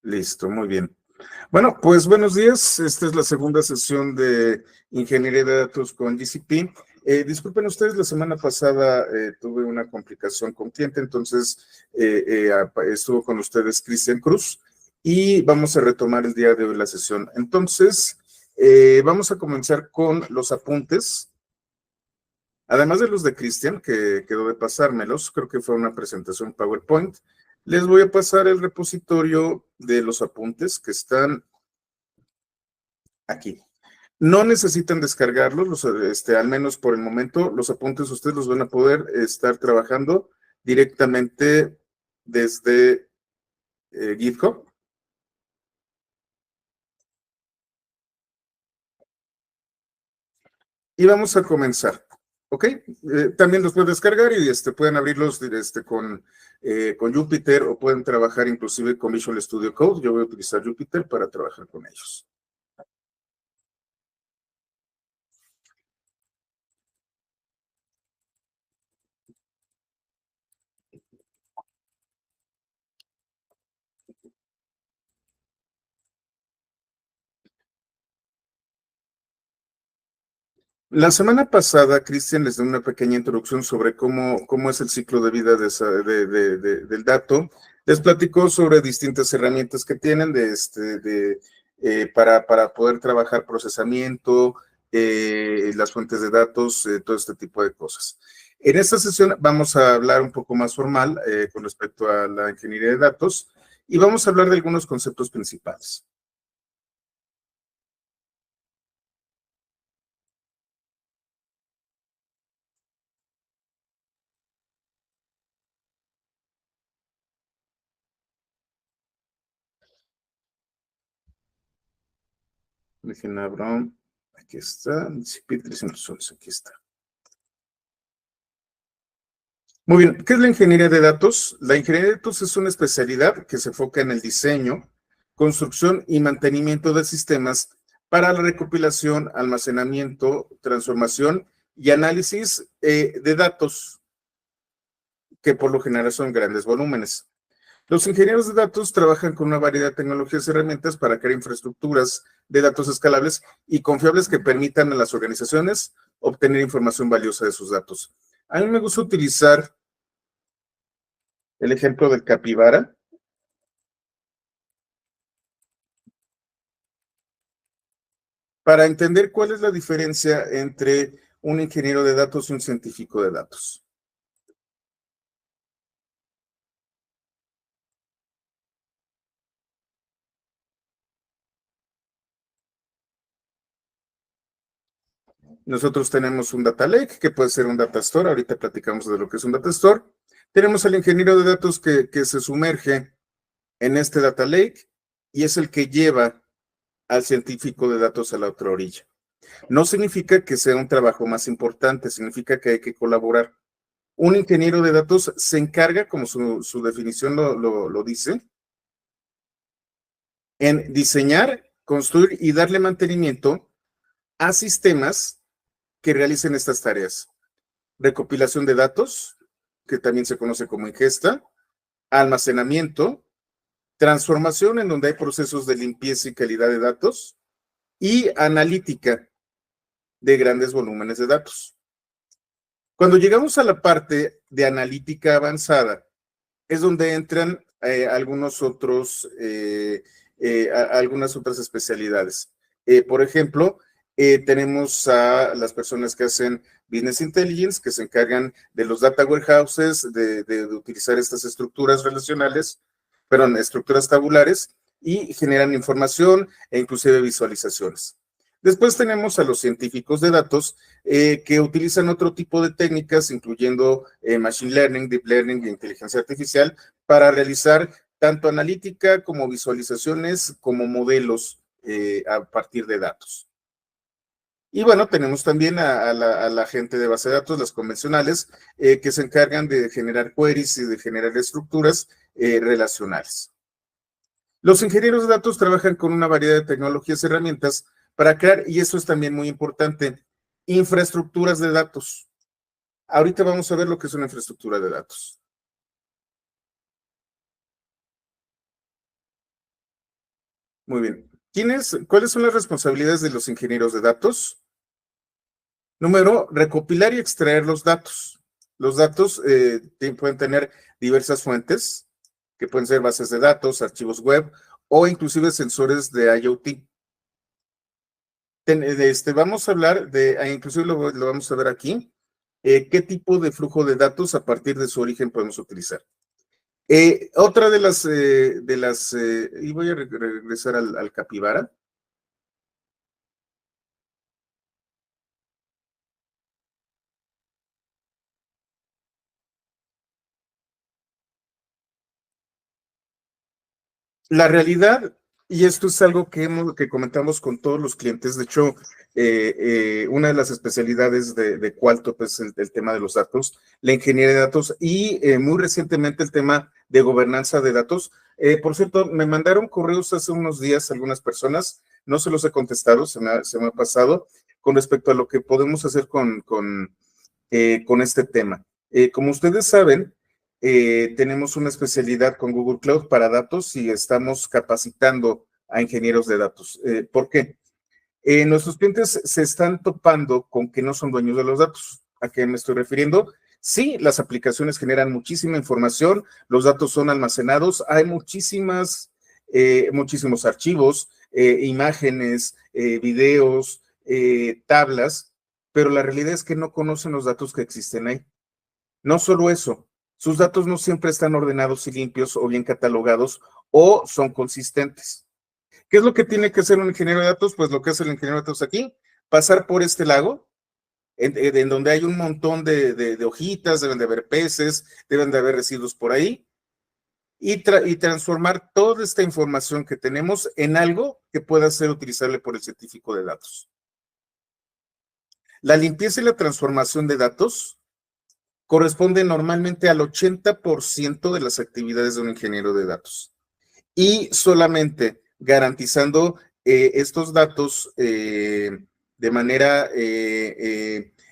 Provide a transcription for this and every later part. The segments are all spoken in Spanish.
Listo, muy bien. Bueno, pues buenos días. Esta es la segunda sesión de Ingeniería de Datos con GCP. Disculpen ustedes, la semana pasada tuve una complicación con cliente, entonces estuvo con ustedes Cristian Cruz y vamos a retomar el día de hoy la sesión. Entonces, vamos a comenzar con los apuntes. Además de los de Cristian, que quedó de pasármelos, creo que fue una presentación PowerPoint, les voy a pasar el repositorio de los apuntes que están aquí. No necesitan descargarlos, al menos por el momento, los apuntes ustedes los van a poder estar trabajando directamente desde GitHub. Y vamos a comenzar, ¿ok? También los pueden descargar y pueden abrirlos con Jupyter o pueden trabajar inclusive con Visual Studio Code. Yo voy a utilizar Jupyter para trabajar con ellos. La semana pasada, Cristian les dio una pequeña introducción sobre cómo es el ciclo de vida del dato. Les platicó sobre distintas herramientas que tienen para poder trabajar procesamiento, las fuentes de datos, todo este tipo de cosas. En esta sesión vamos a hablar un poco más formal con respecto a la ingeniería de datos y vamos a hablar de algunos conceptos principales. Dejen abro. Aquí está. CP 311, aquí está. Muy bien, ¿qué es la ingeniería de datos? La ingeniería de datos es una especialidad que se enfoca en el diseño, construcción y mantenimiento de sistemas para la recopilación, almacenamiento, transformación y análisis de datos, que por lo general son grandes volúmenes. Los ingenieros de datos trabajan con una variedad de tecnologías y herramientas para crear infraestructuras de datos escalables y confiables que permitan a las organizaciones obtener información valiosa de sus datos. A mí me gusta utilizar el ejemplo del capibara para entender cuál es la diferencia entre un ingeniero de datos y un científico de datos. Nosotros tenemos un data lake, que puede ser un data store. Ahorita platicamos de lo que es un data store. Tenemos al ingeniero de datos que se sumerge en este data lake y es el que lleva al científico de datos a la otra orilla. No significa que sea un trabajo más importante, significa que hay que colaborar. Un ingeniero de datos se encarga, como su definición lo dice, en diseñar, construir y darle mantenimiento a sistemas que realicen estas tareas. Recopilación de datos, que también se conoce como ingesta, almacenamiento, transformación en donde hay procesos de limpieza y calidad de datos y analítica de grandes volúmenes de datos. Cuando llegamos a la parte de analítica avanzada, es donde entran algunas otras especialidades. Por ejemplo, tenemos a las personas que hacen Business Intelligence, que se encargan de los data warehouses, de utilizar estas estructuras relacionales, perdón, estructuras tabulares, y generan información e inclusive visualizaciones. Después tenemos a los científicos de datos que utilizan otro tipo de técnicas, incluyendo Machine Learning, Deep Learning e inteligencia artificial, para realizar tanto analítica como visualizaciones, como modelos a partir de datos. Y bueno, tenemos también a la gente de base de datos, las convencionales, que se encargan de generar queries y de generar estructuras relacionales. Los ingenieros de datos trabajan con una variedad de tecnologías y herramientas para crear, y eso es también muy importante, infraestructuras de datos. Ahorita vamos a ver lo que es una infraestructura de datos. Muy bien. ¿Cuáles son las responsabilidades de los ingenieros de datos? Número, recopilar y extraer los datos. Los datos pueden tener diversas fuentes, que pueden ser bases de datos, archivos web o inclusive sensores de IoT. Vamos a hablar inclusive lo vamos a ver aquí, qué tipo de flujo de datos a partir de su origen podemos utilizar. Otra y voy a regresar al capibara. La realidad, y esto es algo que comentamos con todos los clientes, de hecho, una de las especialidades de Qualtop es el tema de los datos, la ingeniería de datos y muy recientemente el tema de gobernanza de datos. Por cierto, me mandaron correos hace unos días algunas personas, no se los he contestado, se me ha pasado, con respecto a lo que podemos hacer con este tema. Como ustedes saben, tenemos una especialidad con Google Cloud para datos y estamos capacitando a ingenieros de datos. ¿Por qué? Nuestros clientes se están topando con que no son dueños de los datos. ¿A qué me estoy refiriendo? Sí, las aplicaciones generan muchísima información, los datos son almacenados, hay muchísimos archivos, imágenes, videos, tablas, pero la realidad es que no conocen los datos que existen ahí. No solo eso, sus datos no siempre están ordenados y limpios o bien catalogados o son consistentes. ¿Qué es lo que tiene que hacer un ingeniero de datos? Pues lo que hace el ingeniero de datos aquí, pasar por este lago, en donde hay un montón de hojitas, deben de haber peces, deben de haber residuos por ahí, y transformar toda esta información que tenemos en algo que pueda ser utilizable por el científico de datos. La limpieza y la transformación de datos corresponde normalmente al 80% de las actividades de un ingeniero de datos. Y solamente garantizando estos datos de manera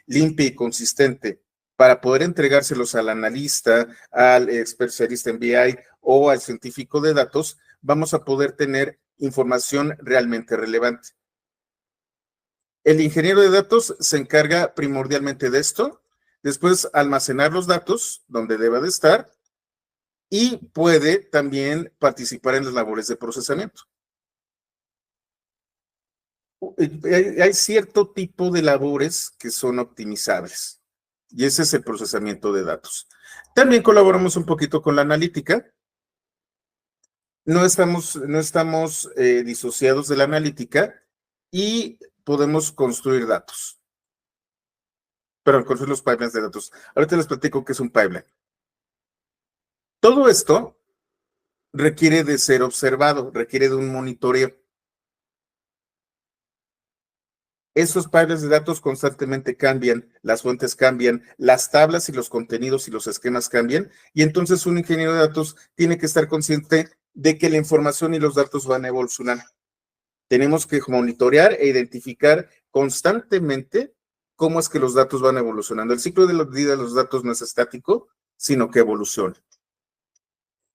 limpia y consistente para poder entregárselos al analista, al especialista en BI o al científico de datos, vamos a poder tener información realmente relevante. El ingeniero de datos se encarga primordialmente de esto, después almacenar los datos donde deba de estar y puede también participar en las labores de procesamiento. Hay cierto tipo de labores que son optimizables y ese es el procesamiento de datos. También colaboramos un poquito con la analítica. No estamos disociados de la analítica y podemos construir datos. Pero construir los pipelines de datos. Ahorita les platico qué es un pipeline. Todo esto requiere de ser observado, requiere de un monitoreo. Esos pipelines de datos constantemente cambian, las fuentes cambian, las tablas y los contenidos y los esquemas cambian, y entonces un ingeniero de datos tiene que estar consciente de que la información y los datos van a evolucionar. Tenemos que monitorear e identificar constantemente cómo es que los datos van evolucionando. El ciclo de la vida de los datos no es estático, sino que evoluciona.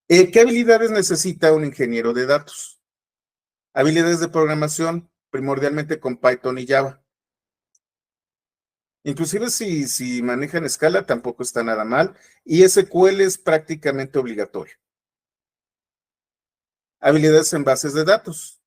¿Qué habilidades necesita un ingeniero de datos? Habilidades de programación, primordialmente con Python y Java. Inclusive si manejan escala, tampoco está nada mal. Y SQL es prácticamente obligatorio. Habilidades en bases de datos,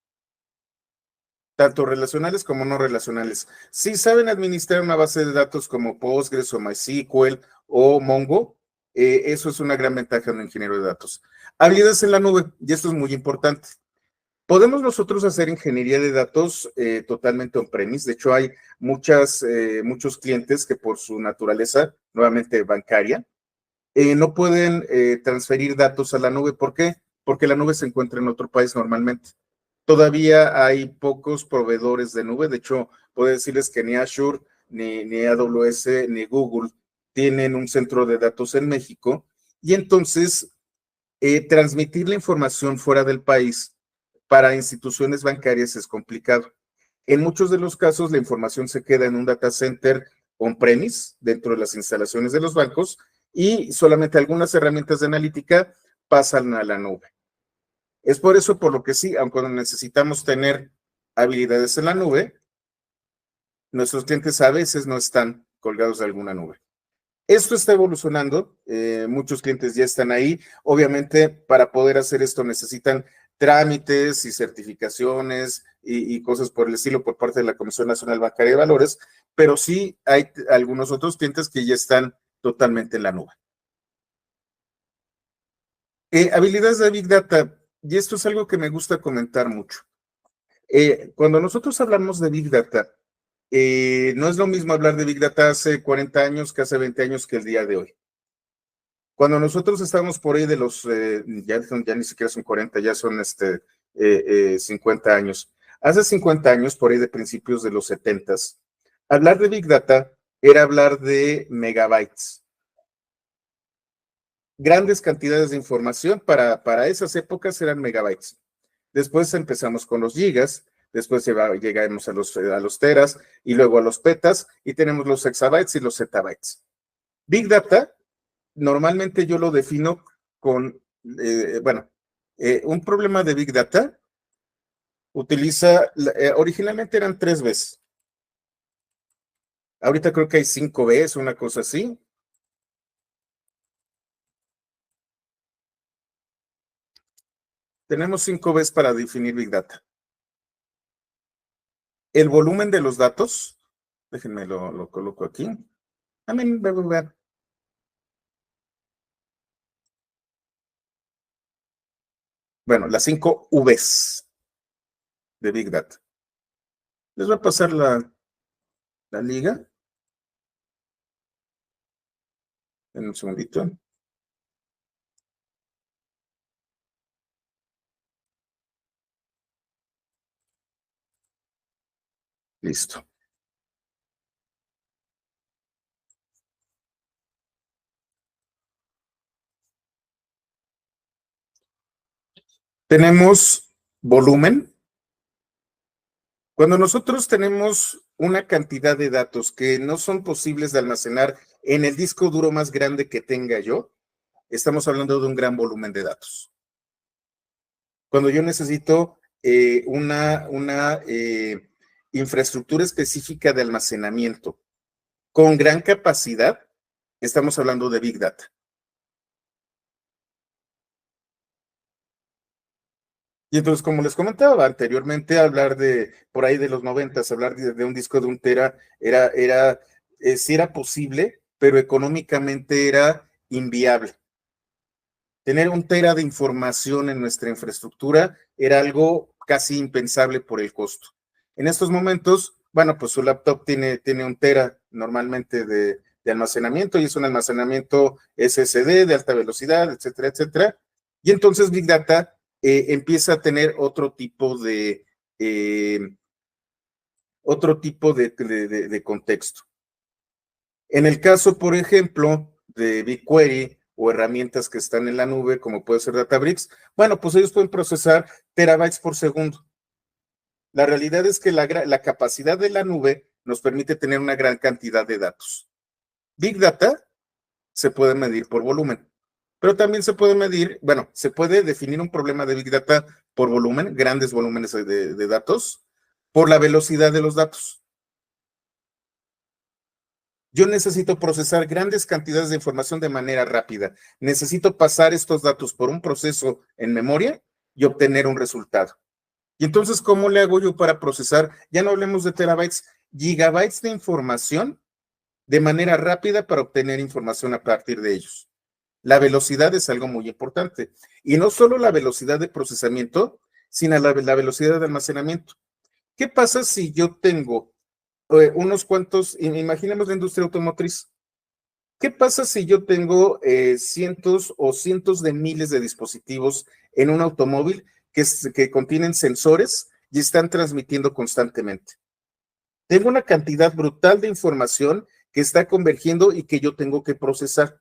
tanto relacionales como no relacionales. Si saben administrar una base de datos como Postgres o MySQL o Mongo, eso es una gran ventaja de un ingeniero de datos. Habilidades en la nube, y esto es muy importante. Podemos nosotros hacer ingeniería de datos totalmente on-premise. De hecho, hay muchos clientes que por su naturaleza, nuevamente bancaria, no pueden transferir datos a la nube. ¿Por qué? Porque la nube se encuentra en otro país normalmente. Todavía hay pocos proveedores de nube. De hecho, puedo decirles que ni Azure, ni AWS, ni Google tienen un centro de datos en México. Y entonces, transmitir la información fuera del país para instituciones bancarias es complicado. En muchos de los casos, la información se queda en un data center on-premise, dentro de las instalaciones de los bancos, y solamente algunas herramientas de analítica pasan a la nube. Es por eso por lo que sí, aunque necesitamos tener habilidades en la nube, nuestros clientes a veces no están colgados de alguna nube. Esto está evolucionando, muchos clientes ya están ahí. Obviamente, para poder hacer esto necesitan trámites y certificaciones y cosas por el estilo por parte de la Comisión Nacional Bancaria de Valores, pero sí hay algunos otros clientes que ya están totalmente en la nube. Habilidades de Big Data, y esto es algo que me gusta comentar mucho. Cuando nosotros hablamos de Big Data, no es lo mismo hablar de Big Data hace 40 años que hace 20 años que el día de hoy. Cuando nosotros estábamos por ahí de los, ya ni siquiera son 40, ya son 50 años. Hace 50 años, por ahí de principios de los 70, hablar de Big Data era hablar de megabytes. Grandes cantidades de información para esas épocas eran megabytes. Después empezamos con los gigas, después llegamos a los teras y luego a los petas y tenemos los exabytes y los zettabytes. Big Data, normalmente yo lo defino con, un problema de Big Data utiliza, originalmente eran 3 Bs. Ahorita creo que hay 5 Bs, una cosa así. Tenemos 5 Bs para definir Big Data. El volumen de los datos, déjenme lo coloco aquí. Bueno, las 5 Vs de Big Data. Les voy a pasar la liga. En un segundito. Listo. Tenemos volumen. Cuando nosotros tenemos una cantidad de datos que no son posibles de almacenar en el disco duro más grande que tenga yo, estamos hablando de un gran volumen de datos. Cuando yo necesito una infraestructura específica de almacenamiento con gran capacidad, estamos hablando de Big Data. Y entonces, como les comentaba anteriormente, hablar de, por ahí de los 90, hablar de un disco de 1 tera, sí era posible, pero económicamente era inviable. Tener 1 tera de información en nuestra infraestructura era algo casi impensable por el costo. En estos momentos, bueno, pues su laptop tiene 1 tera normalmente de almacenamiento y es un almacenamiento SSD de alta velocidad, etcétera, etcétera. Y entonces Big Data empieza a tener otro tipo de contexto. En el caso, por ejemplo, de BigQuery o herramientas que están en la nube, como puede ser Databricks, bueno, pues ellos pueden procesar terabytes por segundo. La realidad es que la capacidad de la nube nos permite tener una gran cantidad de datos. Big Data se puede medir por volumen, pero también se puede medir, bueno, se puede definir un problema de Big Data por volumen, grandes volúmenes de datos, por la velocidad de los datos. Yo necesito procesar grandes cantidades de información de manera rápida. Necesito pasar estos datos por un proceso en memoria y obtener un resultado. Y entonces, ¿cómo le hago yo para procesar? Ya no hablemos de terabytes, gigabytes de información de manera rápida para obtener información a partir de ellos. La velocidad es algo muy importante. Y no solo la velocidad de procesamiento, sino la velocidad de almacenamiento. ¿Qué pasa si yo tengo unos cuantos, imaginemos la industria automotriz? ¿Qué pasa si yo tengo cientos o cientos de miles de dispositivos en un automóvil que contienen sensores y están transmitiendo constantemente? Tengo una cantidad brutal de información que está convergiendo y que yo tengo que procesar.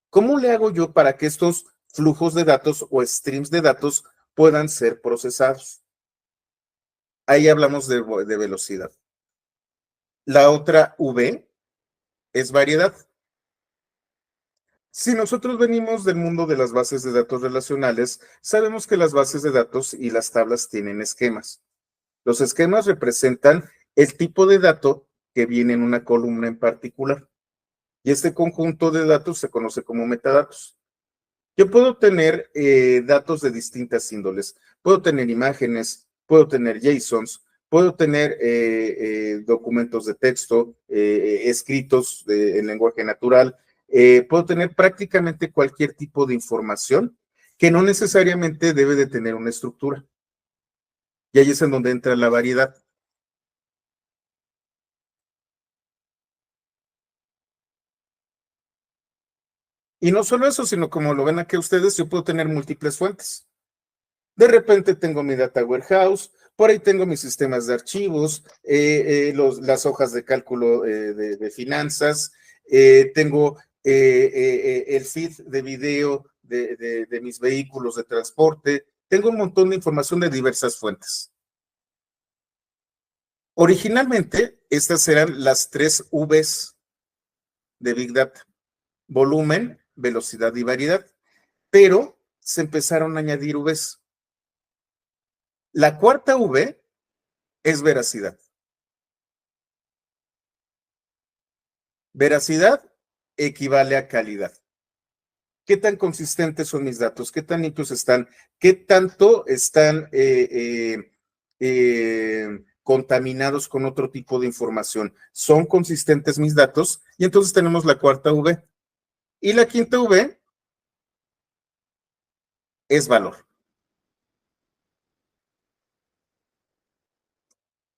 ¿Cómo le hago yo para que estos flujos de datos o streams de datos puedan ser procesados? Ahí hablamos de velocidad. La otra V es variedad. Si nosotros venimos del mundo de las bases de datos relacionales, sabemos que las bases de datos y las tablas tienen esquemas. Los esquemas representan el tipo de dato que viene en una columna en particular. Y este conjunto de datos se conoce como metadatos. Yo puedo tener datos de distintas índoles. Puedo tener imágenes, puedo tener JSONs, puedo tener documentos de texto escritos en lenguaje natural. Puedo tener prácticamente cualquier tipo de información que no necesariamente debe de tener una estructura. Y ahí es en donde entra la variedad. Y no solo eso, sino como lo ven aquí ustedes, yo puedo tener múltiples fuentes. De repente tengo mi data warehouse, por ahí tengo mis sistemas de archivos, las hojas de cálculo de finanzas, tengo el feed de video de mis vehículos de transporte, tengo un montón de información de diversas fuentes. Originalmente, estas eran las 3 Vs de Big Data: volumen, velocidad y variedad, pero se empezaron a añadir Vs. La cuarta V es veracidad. Veracidad equivale a calidad. ¿Qué tan consistentes son mis datos? ¿Qué tan limpios están? ¿Qué tanto están contaminados con otro tipo de información? ¿Son consistentes mis datos? Y entonces tenemos la cuarta V. Y la quinta V es valor.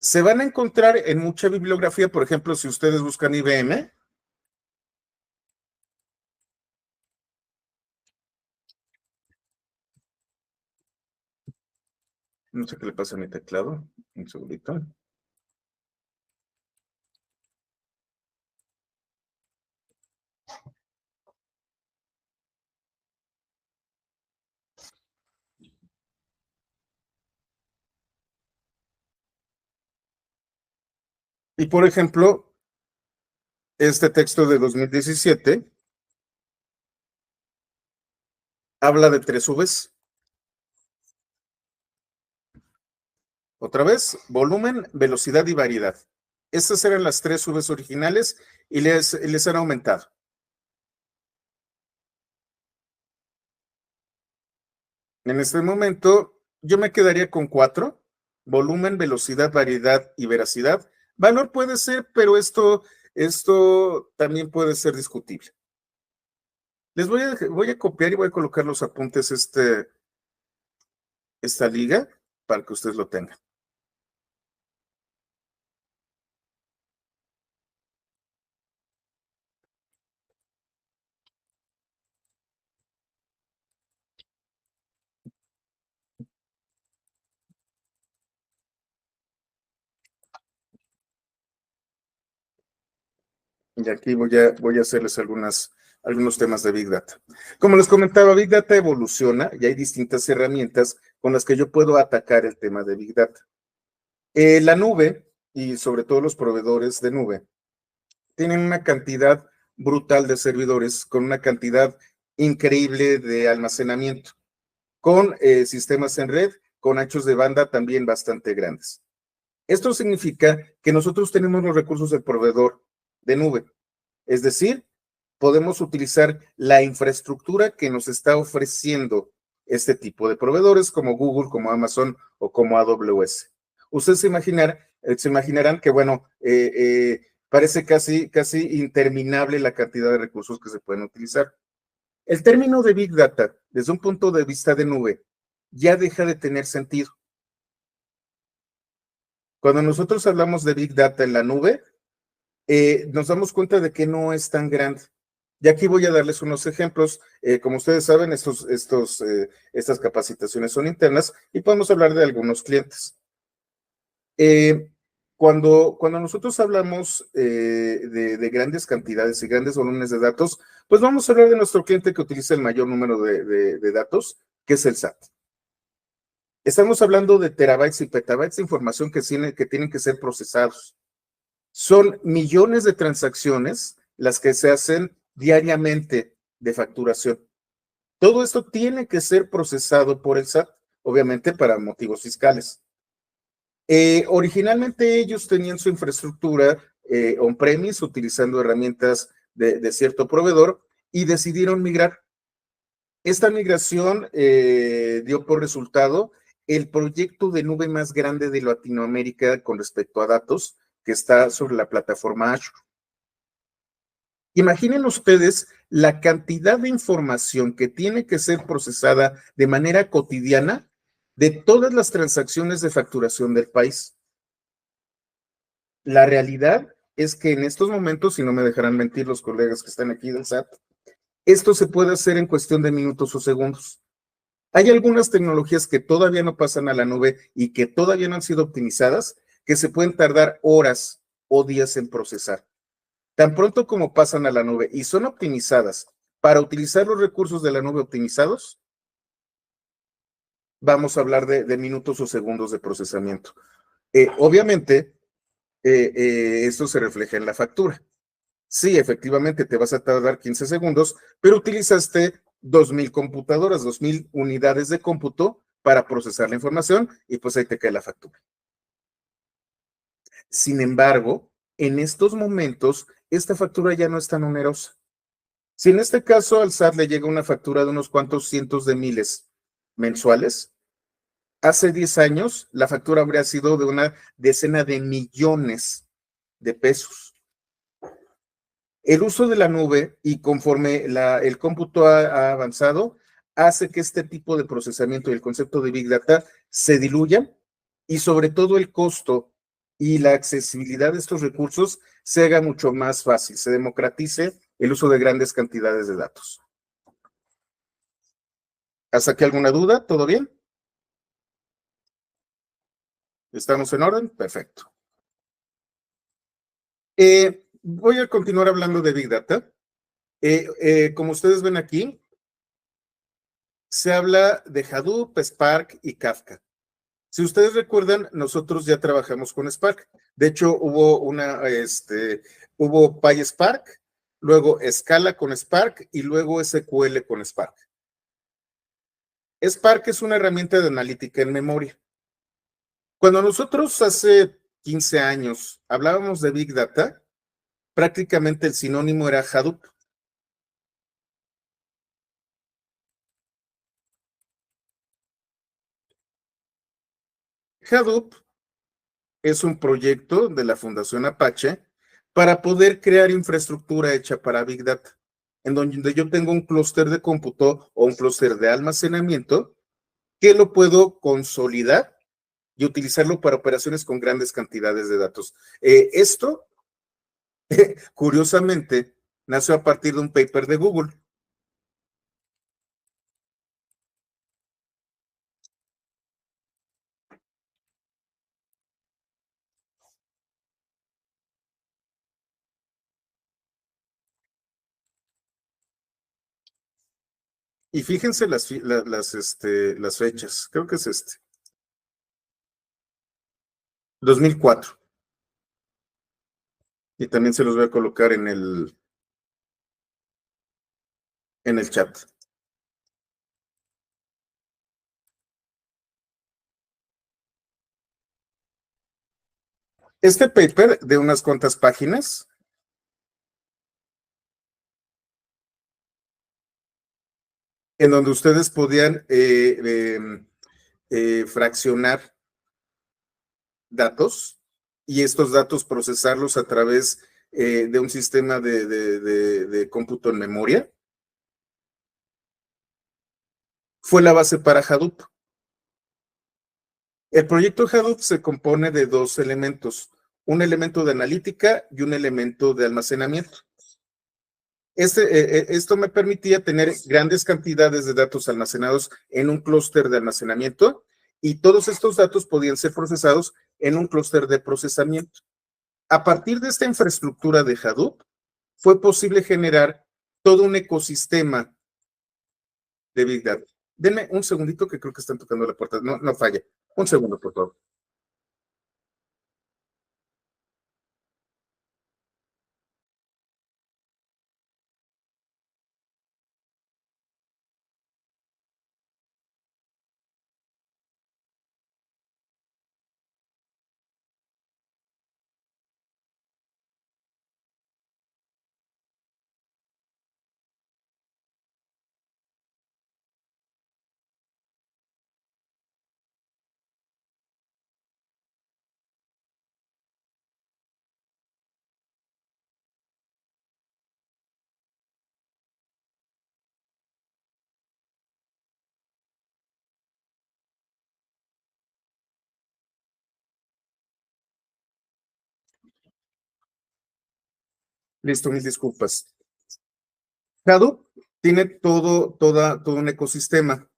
Se van a encontrar en mucha bibliografía, por ejemplo, si ustedes buscan IBM, no sé qué le pasa a mi teclado, un segundito. Y por ejemplo, este texto de 2017 habla de 3 Vs. Otra vez, volumen, velocidad y variedad. Estas eran las 3 Vs originales y les han aumentado. En este momento, yo me quedaría con 4: volumen, velocidad, variedad y veracidad. Valor puede ser, pero esto también puede ser discutible. Les voy a copiar y voy a colocar los apuntes esta liga para que ustedes lo tengan. Y aquí voy a hacerles algunos temas de Big Data. Como les comentaba, Big Data evoluciona y hay distintas herramientas con las que yo puedo atacar el tema de Big Data. La nube, y sobre todo los proveedores de nube, tienen una cantidad brutal de servidores con una cantidad increíble de almacenamiento, con sistemas en red, con anchos de banda también bastante grandes. Esto significa que nosotros tenemos los recursos del proveedor de nube, es decir, podemos utilizar la infraestructura que nos está ofreciendo este tipo de proveedores como Google, como Amazon o como AWS. Ustedes se imaginarán que, bueno, parece casi interminable la cantidad de recursos que se pueden utilizar. El término de Big Data, desde un punto de vista de nube, ya deja de tener sentido. Cuando nosotros hablamos de Big Data en la nube, nos damos cuenta de que no es tan grande. Y aquí voy a darles unos ejemplos. Como ustedes saben, estas capacitaciones son internas y podemos hablar de algunos clientes. Cuando nosotros hablamos de grandes cantidades y grandes volúmenes de datos, pues vamos a hablar de nuestro cliente que utiliza el mayor número de datos, que es el SAT. Estamos hablando de terabytes y petabytes de información que tienen que ser procesados. Son millones de transacciones las que se hacen diariamente de facturación. Todo esto tiene que ser procesado por el SAT, obviamente para motivos fiscales. Originalmente ellos tenían su infraestructura on-premise utilizando herramientas de cierto proveedor y decidieron migrar. Esta migración dio por resultado el proyecto de nube más grande de Latinoamérica con respecto a datos que está sobre la plataforma Azure. Imaginen ustedes la cantidad de información que tiene que ser procesada de manera cotidiana de todas las transacciones de facturación del país. La realidad es que en estos momentos, y no me dejarán mentir los colegas que están aquí del SAT, esto se puede hacer en cuestión de minutos o segundos. Hay algunas tecnologías que todavía no pasan a la nube y que todavía no han sido optimizadas, que se pueden tardar horas o días en procesar. Tan pronto como pasan a la nube y son optimizadas para utilizar los recursos de la nube optimizados, vamos a hablar de minutos o segundos de procesamiento. Obviamente, esto se refleja en la factura. Sí, efectivamente, te vas a tardar 15 segundos, pero utilizaste 2,000 computadoras, 2,000 unidades de cómputo para procesar la información y pues ahí te cae la factura. Sin embargo, en estos momentos, esta factura ya no es tan onerosa. Si en este caso al SAT le llega una factura de unos cuantos cientos de miles mensuales, hace 10 años la factura habría sido de una decena de millones de pesos. El uso de la nube y conforme el cómputo ha avanzado, hace que este tipo de procesamiento y el concepto de Big Data se diluya y sobre todo el costo y la accesibilidad de estos recursos se haga mucho más fácil, se democratice el uso de grandes cantidades de datos. ¿Hasta aquí alguna duda? ¿Todo bien? ¿Estamos en orden? Perfecto. Voy a continuar hablando de Big Data. Como ustedes ven aquí, se habla de Hadoop, Spark y Kafka. Si ustedes recuerdan, nosotros ya trabajamos con Spark. De hecho, hubo PySpark, luego Scala con Spark y luego SQL con Spark. Spark es una herramienta de analítica en memoria. Cuando nosotros hace 15 años hablábamos de Big Data, prácticamente el sinónimo era Hadoop. Hadoop es un proyecto de la Fundación Apache para poder crear infraestructura hecha para Big Data, en donde yo tengo un clúster de cómputo o un clúster de almacenamiento que lo puedo consolidar y utilizarlo para operaciones con grandes cantidades de datos. Esto, curiosamente, nació a partir de un paper de Google. Y fíjense las fechas, creo que es 2004. Y también se los voy a colocar en el chat. Este paper de unas cuantas páginas en donde ustedes podían fraccionar datos y estos datos procesarlos a través de un sistema de cómputo en memoria, fue la base para Hadoop. El proyecto Hadoop se compone de dos elementos, un elemento de analítica y un elemento de almacenamiento. Esto me permitía tener grandes cantidades de datos almacenados en un clúster de almacenamiento y todos estos datos podían ser procesados en un clúster de procesamiento. A partir de esta infraestructura de Hadoop, fue posible generar todo un ecosistema de Big Data. Denme un segundito que creo que están tocando la puerta. No, no falla. Un segundo, por favor. Listo, mil disculpas. Hadoop tiene todo un ecosistema.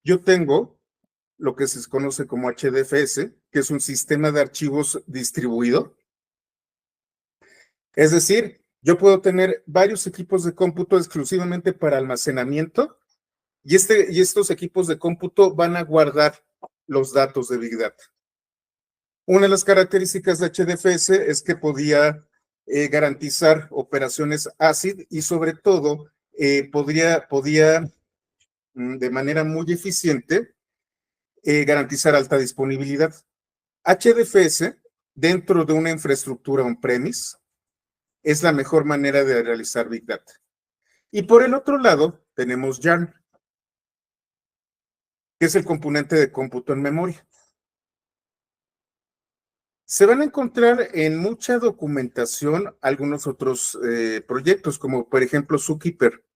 Yo tengo lo que se conoce como HDFS, que es un sistema de archivos distribuido. Es decir, yo puedo tener varios equipos de cómputo exclusivamente para almacenamiento y estos equipos de cómputo van a guardar los datos de Big Data. Una de las características de HDFS es que podía garantizar operaciones ACID y sobre todo podía de manera muy eficiente garantizar alta disponibilidad. HDFS dentro de una infraestructura on-premise es la mejor manera de realizar Big Data. Y por el otro lado tenemos YARN, que es el componente de cómputo en memoria. Se van a encontrar en mucha documentación algunos otros proyectos, como por ejemplo Zookeeper.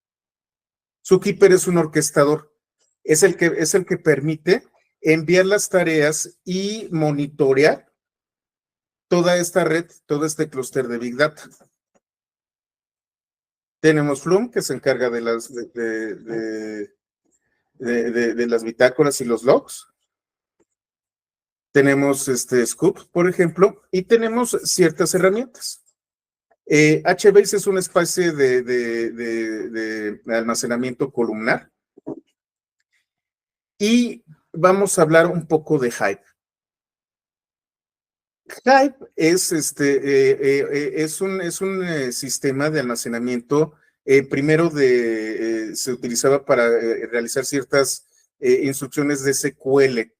Zookeeper es un orquestador, es el que permite enviar las tareas y monitorear toda esta red, todo este clúster de Big Data. Tenemos Flume, que se encarga de las bitácoras y los logs. Tenemos Scoop, por ejemplo, y tenemos ciertas herramientas. HBase es una especie de almacenamiento columnar. Y vamos a hablar un poco de Hive. Hive es un sistema de almacenamiento. Primero se utilizaba para realizar ciertas instrucciones de SQL.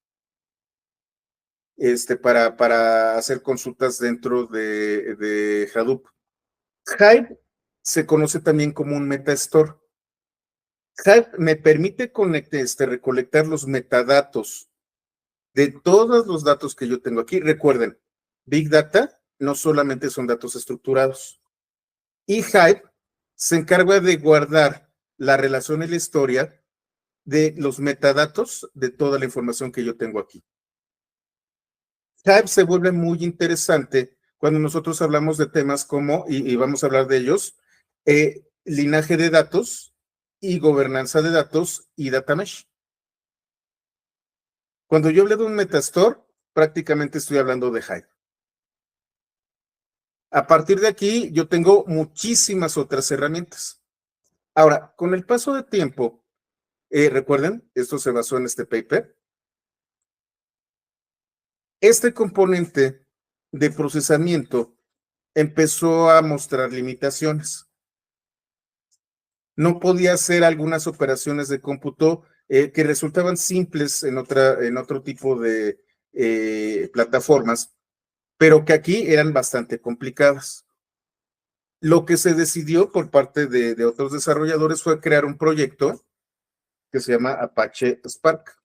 Para hacer consultas dentro de Hadoop. Hive se conoce también como un metastore. Hive me permite recolectar los metadatos de todos los datos que yo tengo aquí. Recuerden, Big Data no solamente son datos estructurados. Y Hive se encarga de guardar la relación y la historia de los metadatos de toda la información que yo tengo aquí. Hive se vuelve muy interesante cuando nosotros hablamos de temas como, y vamos a hablar de ellos, linaje de datos y gobernanza de datos y data mesh. Cuando yo hablo de un metastore, prácticamente estoy hablando de Hive. A partir de aquí, yo tengo muchísimas otras herramientas. Ahora, con el paso de tiempo, recuerden, esto se basó en este paper, este componente de procesamiento empezó a mostrar limitaciones. No podía hacer algunas operaciones de cómputo que resultaban simples en otro tipo de plataformas, pero que aquí eran bastante complicadas. Lo que se decidió por parte de otros desarrolladores fue crear un proyecto que se llama Apache Spark.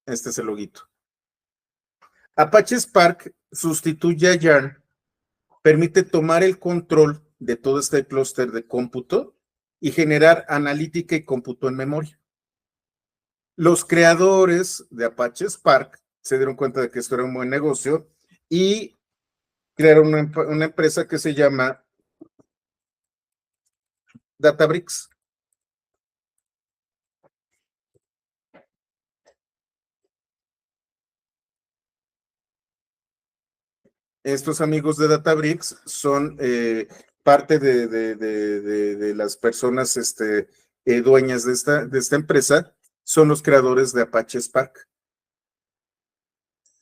Este es el loguito. Apache Spark sustituye a Yarn, permite tomar el control de todo este clúster de cómputo y generar analítica y cómputo en memoria. Los creadores de Apache Spark se dieron cuenta de que esto era un buen negocio y crearon una empresa que se llama Databricks. Estos amigos de Databricks son parte de las personas dueñas de esta empresa, son los creadores de Apache Spark.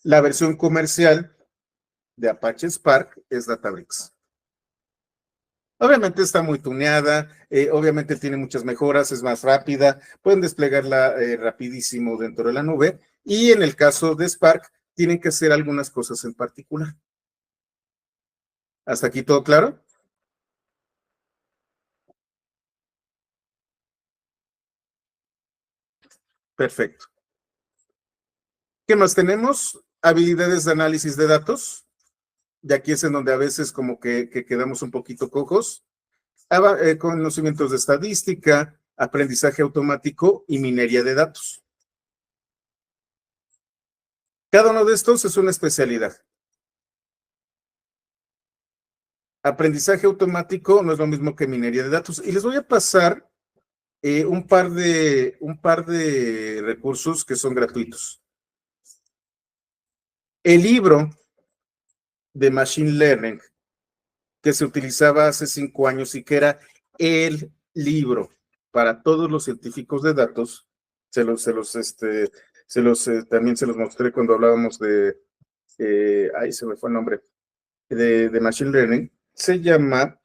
La versión comercial de Apache Spark es Databricks. Obviamente está muy tuneada, obviamente tiene muchas mejoras, es más rápida, pueden desplegarla rapidísimo dentro de la nube y en el caso de Spark tienen que hacer algunas cosas en particular. ¿Hasta aquí todo claro? Perfecto. ¿Qué más tenemos? Habilidades de análisis de datos. Y aquí es en donde a veces como que quedamos un poquito cojos. Conocimientos de estadística, aprendizaje automático y minería de datos. Cada uno de estos es una especialidad. Aprendizaje automático no es lo mismo que minería de datos. Y les voy a pasar un par de recursos que son gratuitos. El libro de Machine Learning que se utilizaba hace 5 años y que era el libro para todos los científicos de datos, también se los mostré cuando hablábamos ahí se me fue el nombre, de Machine Learning, se llama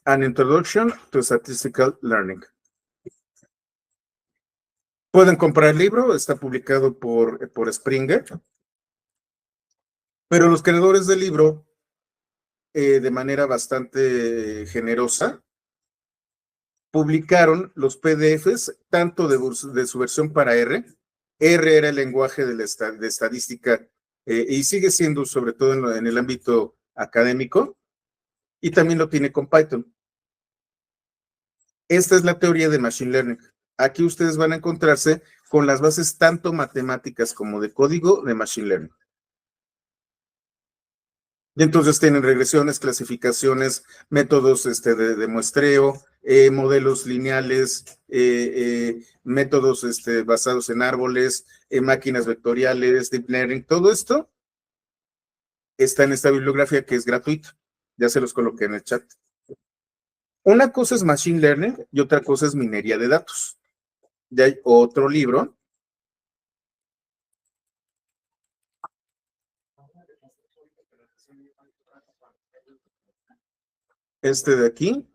An Introduction to Statistical Learning. Pueden comprar el libro, está publicado por Springer, pero los creadores del libro, de manera bastante generosa, publicaron los PDFs tanto de su versión para R. R era el lenguaje de estadística y sigue siendo sobre todo en el ámbito académico, y también lo tiene con Python. Esta es la teoría de Machine Learning. Aquí ustedes van a encontrarse con las bases tanto matemáticas como de código de Machine Learning. Y entonces tienen regresiones, clasificaciones, métodos de muestreo, modelos lineales, métodos basados en árboles, máquinas vectoriales, deep learning, todo esto está en esta bibliografía que es gratuita. Ya se los coloqué en el chat. Una cosa es Machine Learning y otra cosa es minería de datos. Ya hay otro libro. Este de aquí,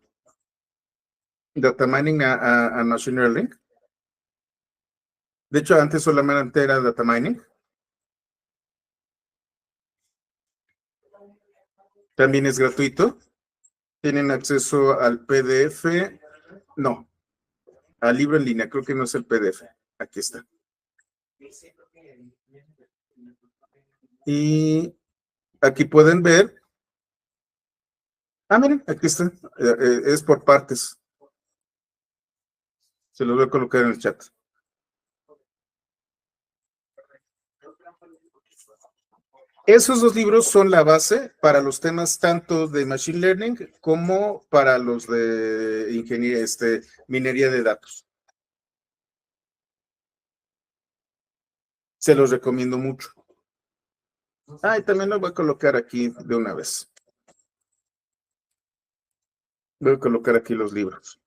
Data Mining a Machine Learning. De hecho, antes solamente era Data Mining. También es gratuito. Tienen acceso al PDF. No, al libro en línea. Creo que no es el PDF. Aquí está. Y aquí pueden ver. Ah, miren, aquí está. Es por partes. Se los voy a colocar en el chat. Esos dos libros son la base para los temas tanto de Machine Learning como para los de ingeniería, minería de datos. Se los recomiendo mucho. Ah, y también lo voy a colocar aquí de una vez. Voy a colocar aquí los libros.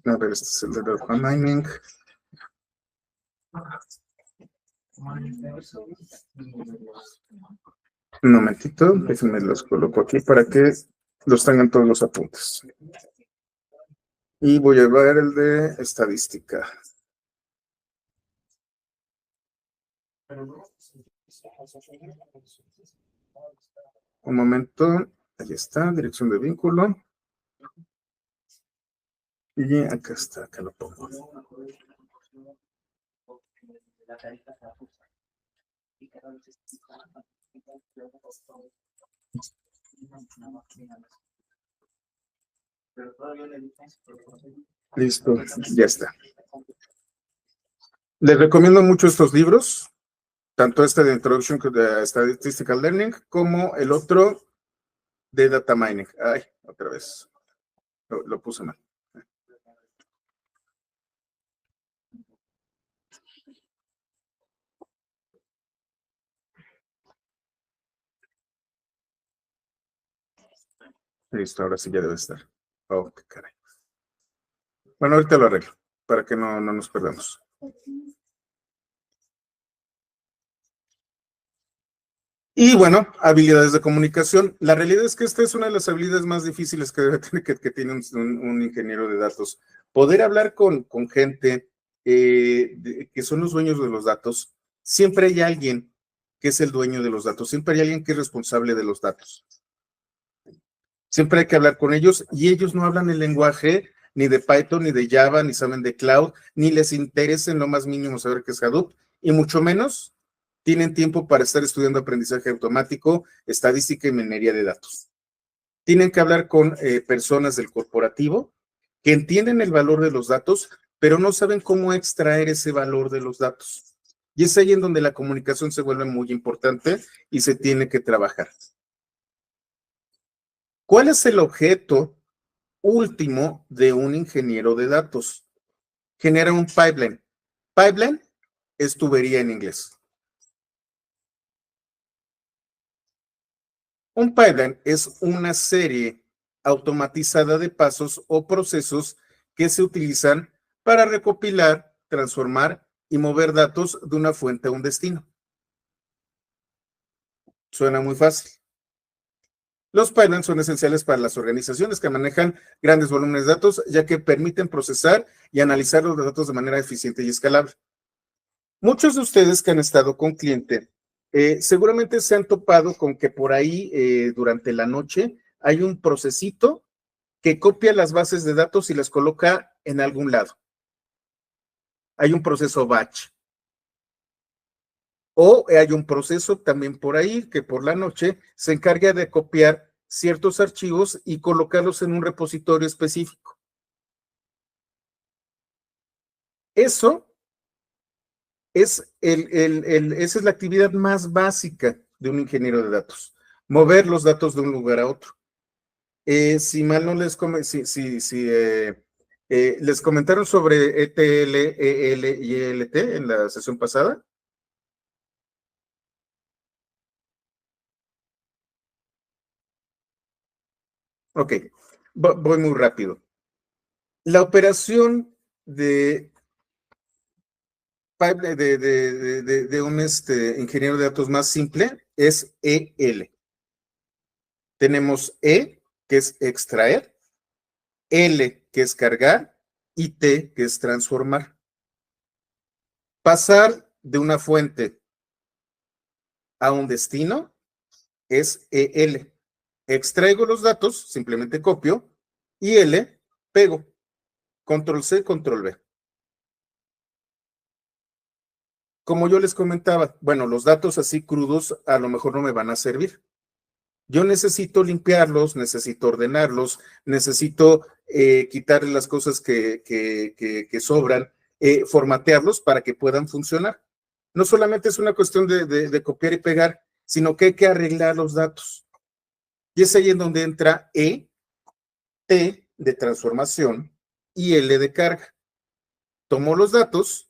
A ver, este es el de Data Mining. Un momentito, déjenme los coloco aquí para que los tengan todos los apuntes. Y voy a ver el de estadística. Un momento, ahí está, dirección de vínculo. Y acá está, acá lo pongo. Listo, ya está. Les recomiendo mucho estos libros, tanto este de Introduction to Statistical Learning como el otro de Data Mining. Ay, otra vez. Lo puse mal. Listo, ahora sí ya debe estar. Oh, qué caray. Bueno, ahorita lo arreglo para que no nos perdamos. Y bueno, habilidades de comunicación. La realidad es que esta es una de las habilidades más difíciles que debe tener, que tiene un ingeniero de datos. Poder hablar con gente que son los dueños de los datos. Siempre hay alguien que es el dueño de los datos, siempre hay alguien que es responsable de los datos. Siempre hay que hablar con ellos y ellos no hablan el lenguaje ni de Python, ni de Java, ni saben de cloud, ni les interesa en lo más mínimo saber qué es Hadoop, y mucho menos tienen tiempo para estar estudiando aprendizaje automático, estadística y minería de datos. Tienen que hablar con personas del corporativo que entienden el valor de los datos, pero no saben cómo extraer ese valor de los datos. Y es ahí en donde la comunicación se vuelve muy importante y se tiene que trabajar. ¿Cuál es el objeto último de un ingeniero de datos? Genera un pipeline. Pipeline es tubería en inglés. Un pipeline es una serie automatizada de pasos o procesos que se utilizan para recopilar, transformar y mover datos de una fuente a un destino. Suena muy fácil. Los pipelines son esenciales para las organizaciones que manejan grandes volúmenes de datos, ya que permiten procesar y analizar los datos de manera eficiente y escalable. Muchos de ustedes que han estado con cliente, seguramente se han topado con que por ahí durante la noche hay un procesito que copia las bases de datos y las coloca en algún lado. Hay un proceso batch. O hay un proceso también por ahí que por la noche se encarga de copiar ciertos archivos y colocarlos en un repositorio específico. Eso esa es la actividad más básica de un ingeniero de datos, mover los datos de un lugar a otro. Si mal no les les comentaron sobre ETL, EL y ELT en la sesión pasada. Ok, voy muy rápido. La operación de un ingeniero de datos más simple es EL. Tenemos E, que es extraer, L, que es cargar, y T, que es transformar. Pasar de una fuente a un destino es EL. Extraigo los datos, simplemente copio, y L, pego. Control C, Control V. Como yo les comentaba, bueno, los datos así crudos a lo mejor no me van a servir. Yo necesito limpiarlos, necesito ordenarlos, necesito quitarle las cosas que sobran, formatearlos para que puedan funcionar. No solamente es una cuestión de copiar y pegar, sino que hay que arreglar los datos. Y es ahí en donde entra E, T de transformación y L de carga. Tomo los datos,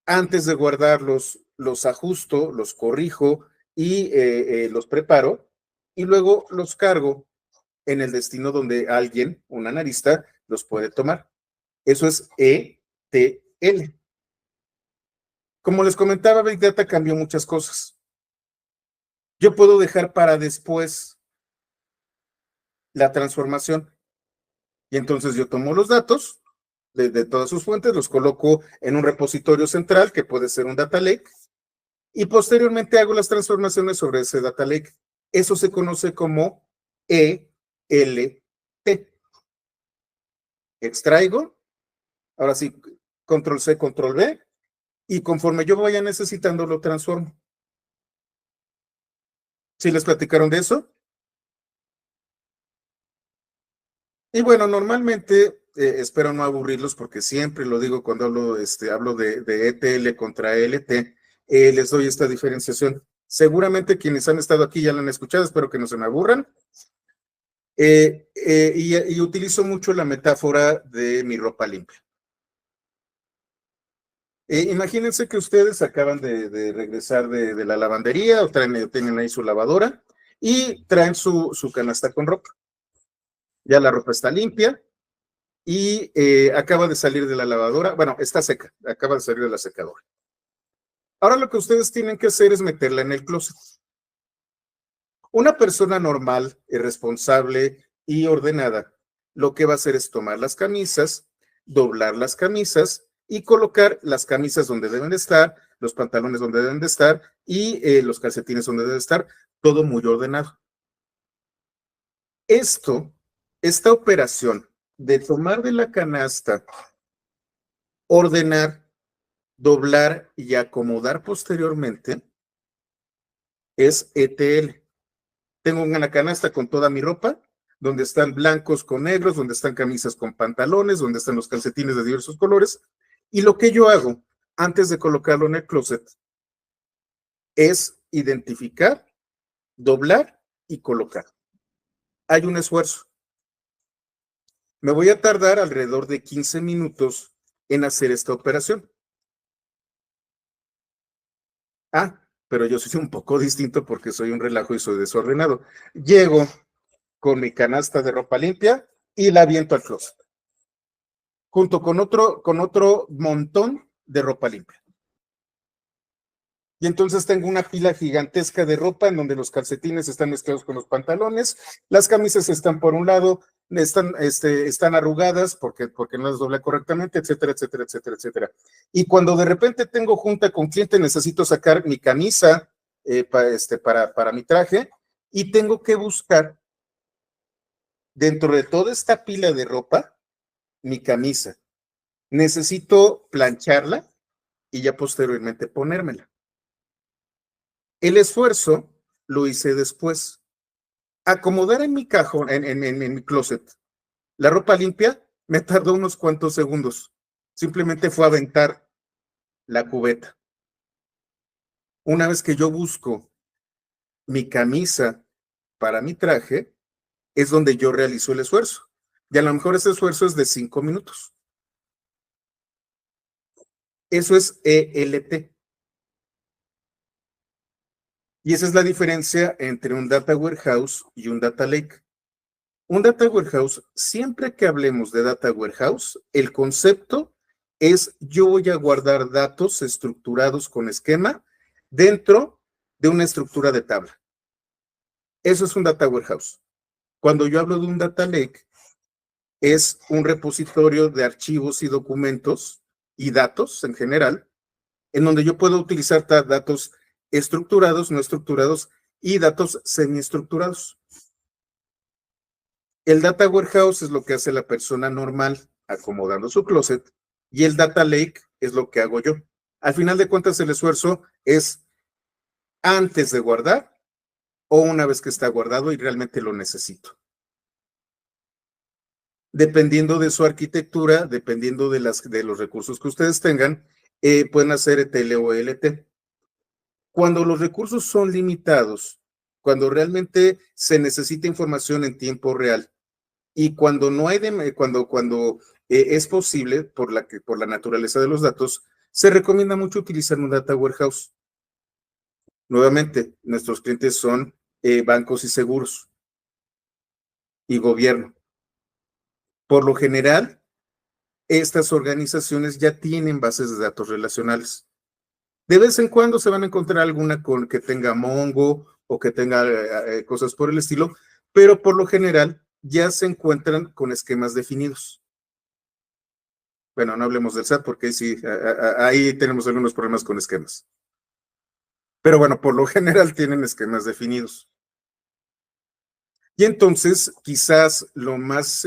antes de guardarlos, los ajusto, los corrijo y los preparo, y luego los cargo en el destino donde alguien, un analista, los puede tomar. Eso es ETL. Como les comentaba, Big Data cambió muchas cosas. Yo puedo dejar para después la transformación. Y entonces yo tomo los datos de todas sus fuentes, los coloco en un repositorio central, que puede ser un data lake, y posteriormente hago las transformaciones sobre ese data lake. Eso se conoce como ELT. Extraigo, ahora sí, control C, control V, y conforme yo vaya necesitando lo transformo. ¿Sí les platicaron de eso? Y bueno, normalmente, espero no aburrirlos porque siempre lo digo cuando hablo de ETL contra ELT, les doy esta diferenciación. Seguramente quienes han estado aquí ya la han escuchado, espero que no se me aburran. Y utilizo mucho la metáfora de mi ropa limpia. Imagínense que ustedes acaban de regresar de la lavandería o tienen ahí su lavadora y traen su canasta con ropa. Ya la ropa está limpia y acaba de salir de la lavadora. Bueno, está seca, acaba de salir de la secadora. Ahora lo que ustedes tienen que hacer es meterla en el closet. Una persona normal, responsable y ordenada, lo que va a hacer es tomar las camisas, doblar las camisas y colocar las camisas donde deben de estar, los pantalones donde deben de estar y los calcetines donde deben de estar, todo muy ordenado. Esta operación de tomar de la canasta, ordenar, doblar y acomodar posteriormente es ETL. Tengo una canasta con toda mi ropa, donde están blancos con negros, donde están camisas con pantalones, donde están los calcetines de diversos colores. Y lo que yo hago antes de colocarlo en el closet es identificar, doblar y colocar. Hay un esfuerzo. Me voy a tardar alrededor de 15 minutos en hacer esta operación. Pero yo soy un poco distinto porque soy un relajo y soy desordenado. Llego con mi canasta de ropa limpia y la aviento al closet, junto con otro montón de ropa limpia. Y entonces tengo una pila gigantesca de ropa en donde los calcetines están mezclados con los pantalones, las camisas están por un lado, están arrugadas porque no las doblé correctamente, etcétera, etcétera, etcétera, etcétera. Y cuando de repente tengo junta con cliente, necesito sacar mi camisa para mi traje y tengo que buscar dentro de toda esta pila de ropa mi camisa. Necesito plancharla y ya posteriormente ponérmela. El esfuerzo lo hice después. Acomodar en mi cajón, en mi closet, la ropa limpia me tardó unos cuantos segundos. Simplemente fue aventar la cubeta. Una vez que yo busco mi camisa para mi traje, es donde yo realizo el esfuerzo. Y a lo mejor ese esfuerzo es de 5 minutos. Eso es ELT. Y esa es la diferencia entre un data warehouse y un data lake. Un data warehouse, siempre que hablemos de data warehouse, el concepto es yo voy a guardar datos estructurados con esquema dentro de una estructura de tabla. Eso es un data warehouse. Cuando yo hablo de un data lake, es un repositorio de archivos y documentos y datos en general, en donde yo puedo utilizar datos estructurados, no estructurados y datos semiestructurados. El data warehouse es lo que hace la persona normal acomodando su closet y el data lake es lo que hago yo. Al final de cuentas, el esfuerzo es antes de guardar o una vez que está guardado y realmente lo necesito. Dependiendo de su arquitectura, dependiendo de los recursos que ustedes tengan, pueden hacer ETL o ELT. Cuando los recursos son limitados, cuando realmente se necesita información en tiempo real y cuando no hay cuando es posible por la naturaleza de los datos, se recomienda mucho utilizar un data warehouse. Nuevamente, nuestros clientes son bancos y seguros y gobierno. Por lo general, estas organizaciones ya tienen bases de datos relacionales. De vez en cuando se van a encontrar alguna con que tenga Mongo o que tenga cosas por el estilo, pero por lo general ya se encuentran con esquemas definidos. Bueno, no hablemos del SAT porque sí, ahí tenemos algunos problemas con esquemas. Pero bueno, por lo general tienen esquemas definidos. Y entonces, quizás lo más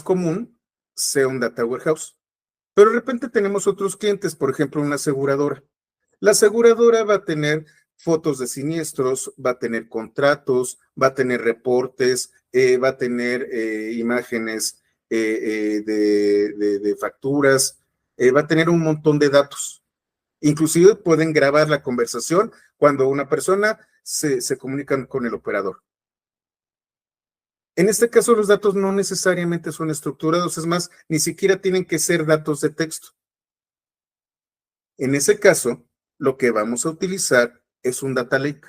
común sea un data warehouse. Pero de repente tenemos otros clientes, por ejemplo, una aseguradora. La aseguradora va a tener fotos de siniestros, va a tener contratos, va a tener reportes, va a tener imágenes de facturas, va a tener un montón de datos. Inclusive pueden grabar la conversación cuando una persona se comunica con el operador. En este caso, los datos no necesariamente son estructurados, es más, ni siquiera tienen que ser datos de texto. En ese caso, lo que vamos a utilizar es un data lake.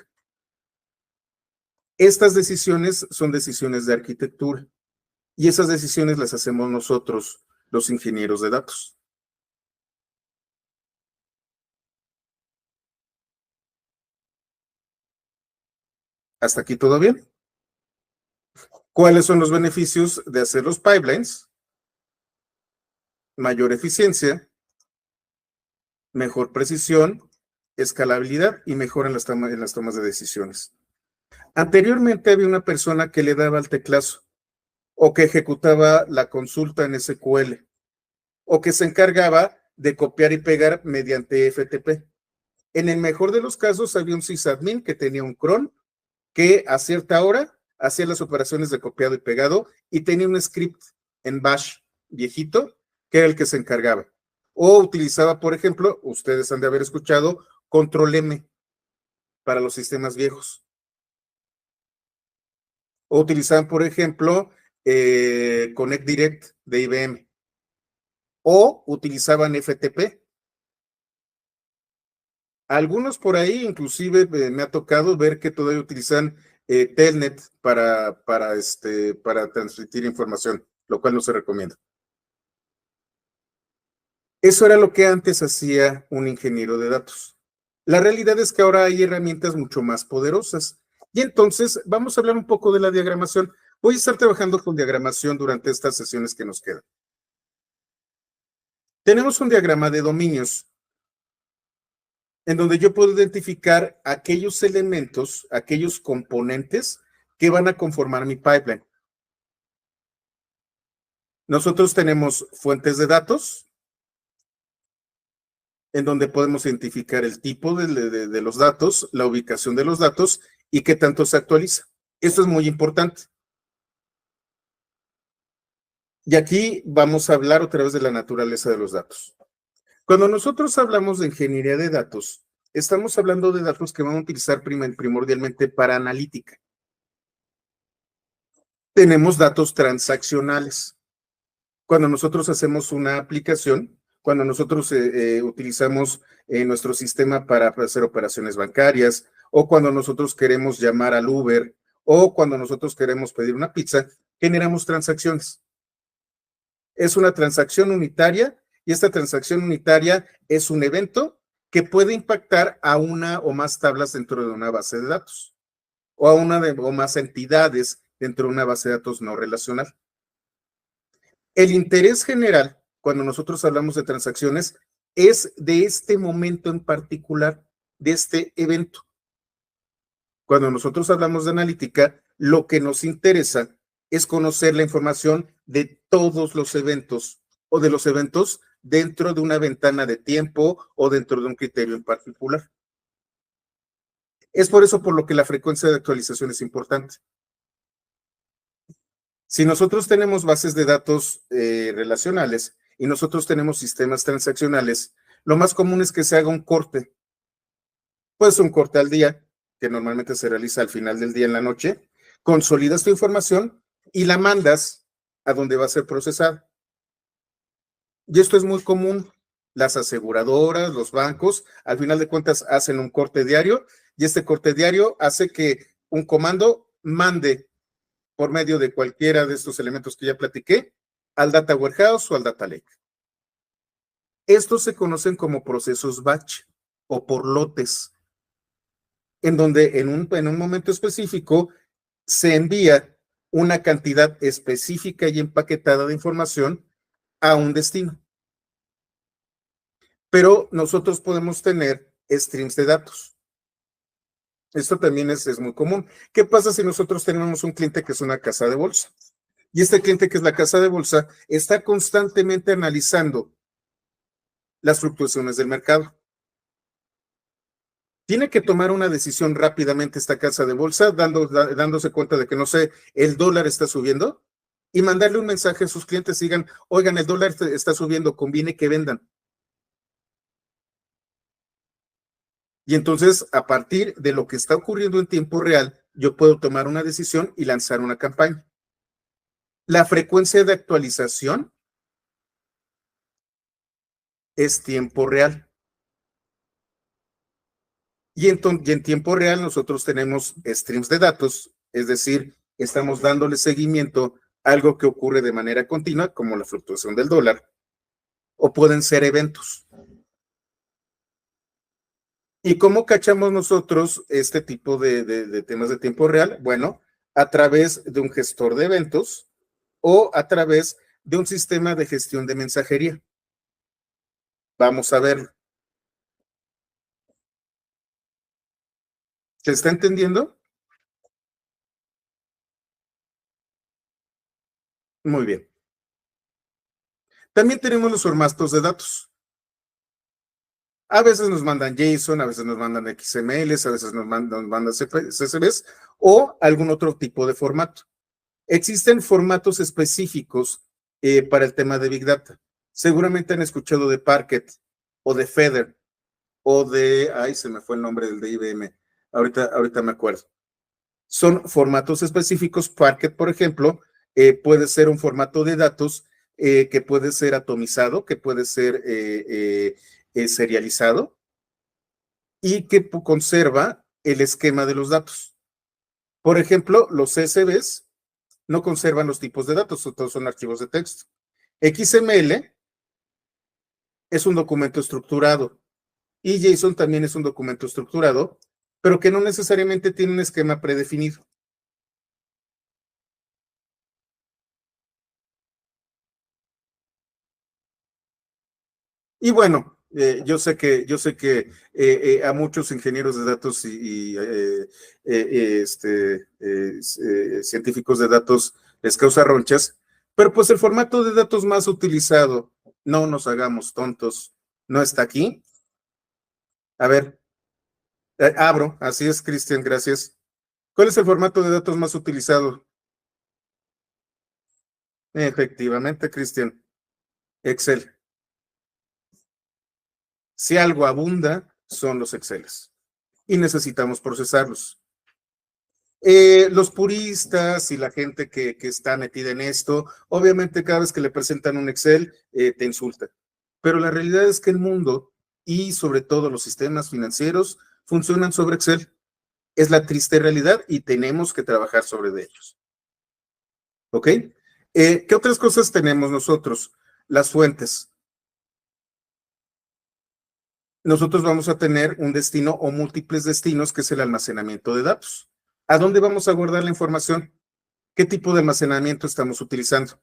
Estas decisiones son decisiones de arquitectura y esas decisiones las hacemos nosotros, los ingenieros de datos. ¿Hasta aquí todo bien? ¿Cuáles son los beneficios de hacer los pipelines? Mayor eficiencia, mejor precisión, escalabilidad y mejora en las tomas de decisiones. Anteriormente había una persona que le daba el teclazo o que ejecutaba la consulta en SQL o que se encargaba de copiar y pegar mediante FTP. En el mejor de los casos había un sysadmin que tenía un cron que a cierta hora hacía las operaciones de copiado y pegado y tenía un script en Bash viejito que era el que se encargaba. O utilizaba, por ejemplo, ustedes han de haber escuchado Control M para los sistemas viejos. O utilizaban, por ejemplo, Connect Direct de IBM. O utilizaban FTP. Algunos por ahí, inclusive me ha tocado ver que todavía utilizan Telnet para transmitir información, lo cual no se recomienda. Eso era lo que antes hacía un ingeniero de datos. La realidad es que ahora hay herramientas mucho más poderosas. Y entonces vamos a hablar un poco de la diagramación. Voy a estar trabajando con diagramación durante estas sesiones que nos quedan. Tenemos un diagrama de dominios en donde yo puedo identificar aquellos elementos, aquellos componentes que van a conformar mi pipeline. Nosotros tenemos fuentes de datos, en donde podemos identificar el tipo de los datos, la ubicación de los datos y qué tanto se actualiza. Esto es muy importante. Y aquí vamos a hablar otra vez de la naturaleza de los datos. Cuando nosotros hablamos de ingeniería de datos, estamos hablando de datos que van a utilizar primordialmente para analítica. Tenemos datos transaccionales. Cuando nosotros hacemos una aplicación, cuando nosotros utilizamos nuestro sistema para hacer operaciones bancarias, o cuando nosotros queremos llamar al Uber, o cuando nosotros queremos pedir una pizza, generamos transacciones. Es una transacción unitaria y esta transacción unitaria es un evento que puede impactar a una o más tablas dentro de una base de datos o a una o más entidades dentro de una base de datos no relacional. El interés general, cuando nosotros hablamos de transacciones, es de este momento en particular, de este evento. Cuando nosotros hablamos de analítica, lo que nos interesa es conocer la información de todos los eventos o de los eventos dentro de una ventana de tiempo o dentro de un criterio en particular. Es por eso por lo que la frecuencia de actualización es importante. Si nosotros tenemos bases de datos relacionales y nosotros tenemos sistemas transaccionales, lo más común es que se haga un corte. Puede ser un corte al día, que normalmente se realiza al final del día en la noche, consolidas tu información y la mandas a donde va a ser procesada. Y esto es muy común. Las aseguradoras, los bancos, al final de cuentas hacen un corte diario y este corte diario hace que un comando mande por medio de cualquiera de estos elementos que ya platiqué al Data Warehouse o al Data Lake. Estos se conocen como procesos batch o por lotes, en donde en un momento específico se envía una cantidad específica y empaquetada de información a un destino. Pero nosotros podemos tener streams de datos. Esto también es muy común. ¿Qué pasa si nosotros tenemos un cliente que es una casa de bolsa? Y este cliente que es la casa de bolsa está constantemente analizando las fluctuaciones del mercado. Tiene que tomar una decisión rápidamente esta casa de bolsa, dándose cuenta de que, no sé, el dólar está subiendo y mandarle un mensaje a sus clientes y digan, oigan, el dólar está subiendo, conviene que vendan. Y entonces, a partir de lo que está ocurriendo en tiempo real, yo puedo tomar una decisión y lanzar una campaña. La frecuencia de actualización es tiempo real. Y en tiempo real nosotros tenemos streams de datos, es decir, estamos dándole seguimiento a algo que ocurre de manera continua, como la fluctuación del dólar, o pueden ser eventos. ¿Y cómo cachamos nosotros este tipo de temas de tiempo real? Bueno, a través de un gestor de eventos o a través de un sistema de gestión de mensajería. Vamos a ver. ¿Se está entendiendo? Muy bien. También tenemos los formatos de datos. A veces nos mandan JSON, a veces nos mandan XMLs, a veces nos mandan CSVs o algún otro tipo de formato. Existen formatos específicos para el tema de Big Data. Seguramente han escuchado de Parquet o de Feather o de, ay, se me fue el nombre del de IBM. Ahorita me acuerdo. Son formatos específicos. Parquet, por ejemplo, puede ser un formato de datos que puede ser atomizado, que puede ser serializado y que conserva el esquema de los datos. Por ejemplo, los CSVs no conservan los tipos de datos, todos son archivos de texto. XML es un documento estructurado y JSON también es un documento estructurado, pero que no necesariamente tiene un esquema predefinido. Y bueno, yo sé que a muchos ingenieros de datos científicos de datos les causa ronchas, pero pues el formato de datos más utilizado, no nos hagamos tontos, no está aquí. A ver, abro, así es, Cristian, gracias. ¿Cuál es el formato de datos más utilizado? Efectivamente, Cristian, Excel. Si algo abunda, son los Exceles y necesitamos procesarlos. Los puristas y la gente que está metida en esto, obviamente cada vez que le presentan un Excel, te insulta. Pero la realidad es que el mundo y sobre todo los sistemas financieros funcionan sobre Excel. Es la triste realidad y tenemos que trabajar sobre de ellos. ¿Ok? ¿Qué otras cosas tenemos nosotros? Las fuentes. Nosotros vamos a tener un destino o múltiples destinos, que es el almacenamiento de datos. ¿A dónde vamos a guardar la información? ¿Qué tipo de almacenamiento estamos utilizando?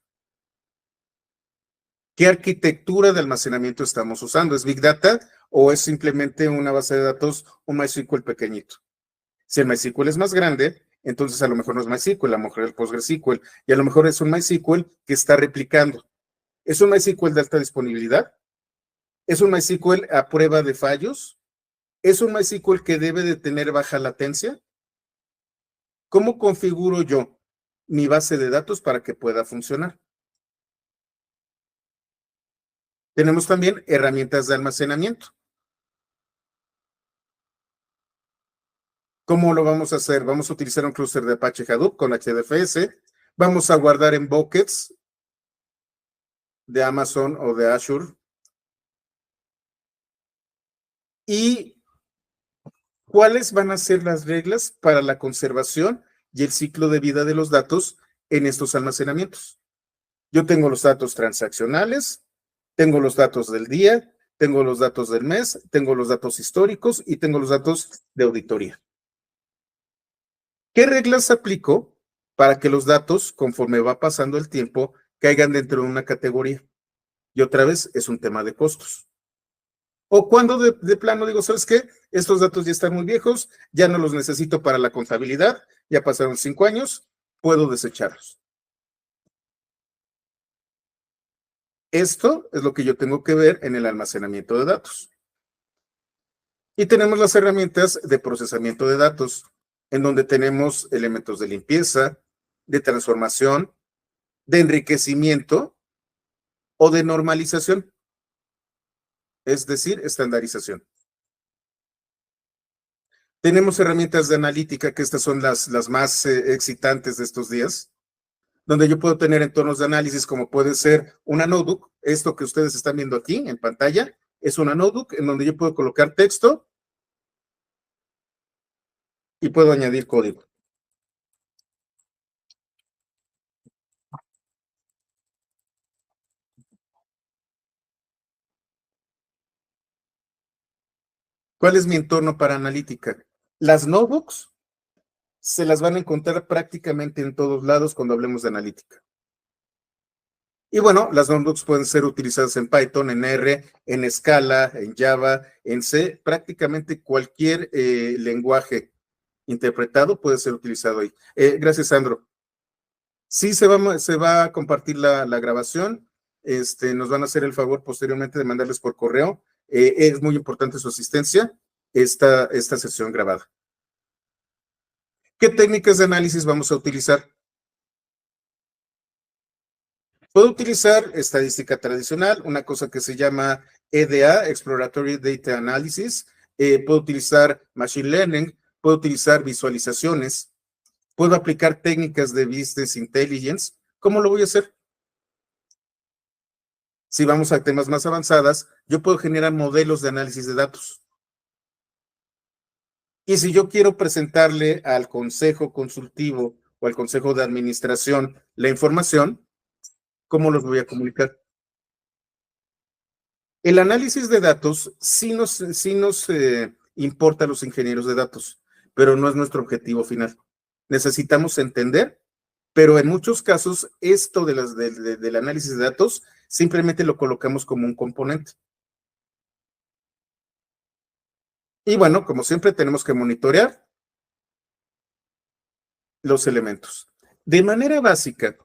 ¿Qué arquitectura de almacenamiento estamos usando? ¿Es Big Data o es simplemente una base de datos, un MySQL pequeñito? Si el MySQL es más grande, entonces a lo mejor no es MySQL, a lo mejor es PostgreSQL y a lo mejor es un MySQL que está replicando. ¿Es un MySQL de alta disponibilidad? ¿Es un MySQL a prueba de fallos? ¿Es un MySQL que debe de tener baja latencia? ¿Cómo configuro yo mi base de datos para que pueda funcionar? Tenemos también herramientas de almacenamiento. ¿Cómo lo vamos a hacer? Vamos a utilizar un clúster de Apache Hadoop con HDFS. Vamos a guardar en buckets de Amazon o de Azure. ¿Y cuáles van a ser las reglas para la conservación y el ciclo de vida de los datos en estos almacenamientos? Yo tengo los datos transaccionales, tengo los datos del día, tengo los datos del mes, tengo los datos históricos y tengo los datos de auditoría. ¿Qué reglas aplico para que los datos, conforme va pasando el tiempo, caigan dentro de una categoría? Y otra vez es un tema de costos. O cuando de plano digo, ¿sabes qué? Estos datos ya están muy viejos, ya no los necesito para la contabilidad, ya pasaron 5 años, puedo desecharlos. Esto es lo que yo tengo que ver en el almacenamiento de datos. Y tenemos las herramientas de procesamiento de datos, en donde tenemos elementos de limpieza, de transformación, de enriquecimiento o de normalización, es decir, estandarización. Tenemos herramientas de analítica, que estas son las más excitantes de estos días, donde yo puedo tener entornos de análisis como puede ser una notebook. Esto que ustedes están viendo aquí en pantalla es una notebook en donde yo puedo colocar texto y puedo añadir código. ¿Cuál es mi entorno para analítica? Las notebooks se las van a encontrar prácticamente en todos lados cuando hablemos de analítica. Y bueno, las notebooks pueden ser utilizadas en Python, en R, en Scala, en Java, en C, prácticamente cualquier lenguaje interpretado puede ser utilizado ahí. Gracias, Sandro. Sí, se va a compartir la grabación. Nos van a hacer el favor posteriormente de mandarles por correo. Es muy importante su asistencia, esta sesión grabada. ¿Qué técnicas de análisis vamos a utilizar? Puedo utilizar estadística tradicional, una cosa que se llama EDA, Exploratory Data Analysis. Puedo utilizar Machine Learning, puedo utilizar visualizaciones, puedo aplicar técnicas de Business Intelligence. ¿Cómo lo voy a hacer? Si vamos a temas más avanzadas, yo puedo generar modelos de análisis de datos. Y si yo quiero presentarle al consejo consultivo o al consejo de administración la información, ¿cómo los voy a comunicar? El análisis de datos sí nos importa a los ingenieros de datos, pero no es nuestro objetivo final. Necesitamos entender, pero en muchos casos esto del análisis de datos simplemente lo colocamos como un componente. Y bueno, como siempre, tenemos que monitorear los elementos. De manera básica,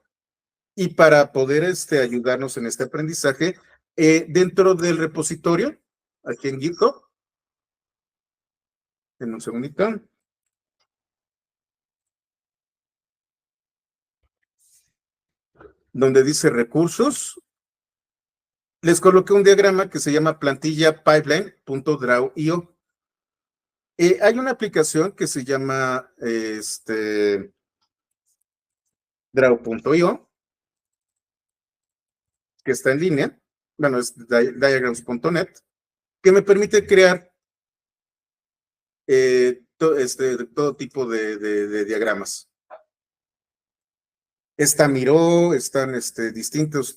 y para poder ayudarnos en este aprendizaje, dentro del repositorio, aquí en GitHub, en un segundito, donde dice recursos, les coloqué un diagrama que se llama plantilla pipeline.draw.io. Hay una aplicación que se llama draw.io, que está en línea, bueno, es diagrams.net, que me permite crear todo tipo de diagramas. Esta Miro, están distintos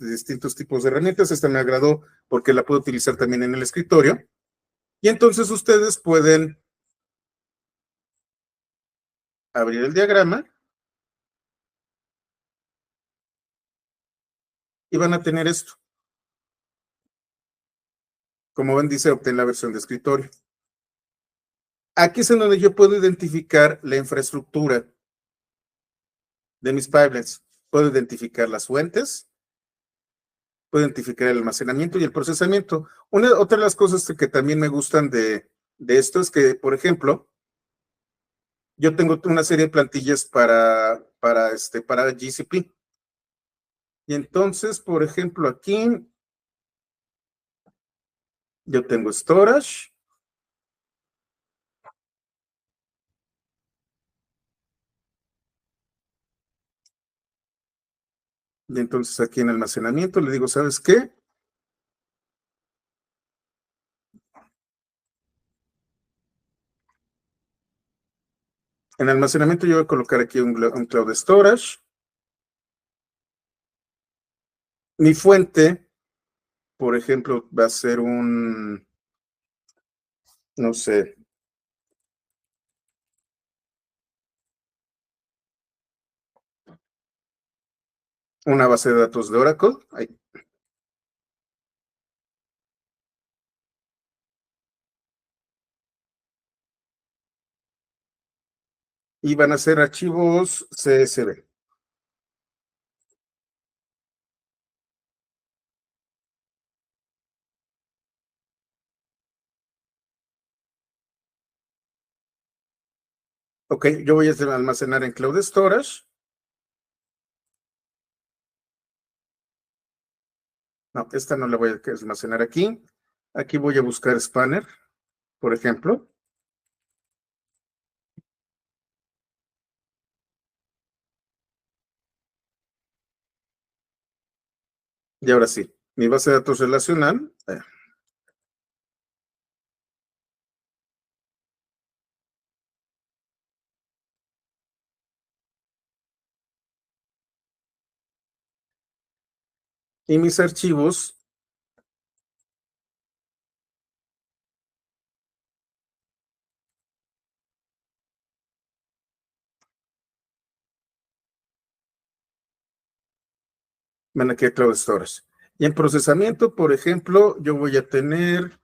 tipos de herramientas. Esta me agradó porque la puedo utilizar también en el escritorio. Y entonces ustedes pueden abrir el diagrama y van a tener esto. Como ven, dice obtener la versión de escritorio. Aquí es en donde yo puedo identificar la infraestructura de mis pipelines. Puedo identificar las fuentes, puedo identificar el almacenamiento y el procesamiento. Otra de las cosas que también me gustan de esto es que, por ejemplo, yo tengo una serie de plantillas para GCP. Y entonces, por ejemplo, aquí yo tengo storage. Y entonces aquí en almacenamiento le digo, ¿sabes qué? En almacenamiento yo voy a colocar aquí un cloud storage. Mi fuente, por ejemplo, va a ser no sé, una base de datos de Oracle. Ahí. Y van a ser archivos CSV. Ok, yo voy a almacenar en cloud storage. No, esta no la voy a almacenar aquí. Aquí voy a buscar Spanner, por ejemplo. Y ahora sí, mi base de datos relacional. Y mis archivos Van aquí a Cloud Storage. Y en procesamiento, por ejemplo, yo voy a tener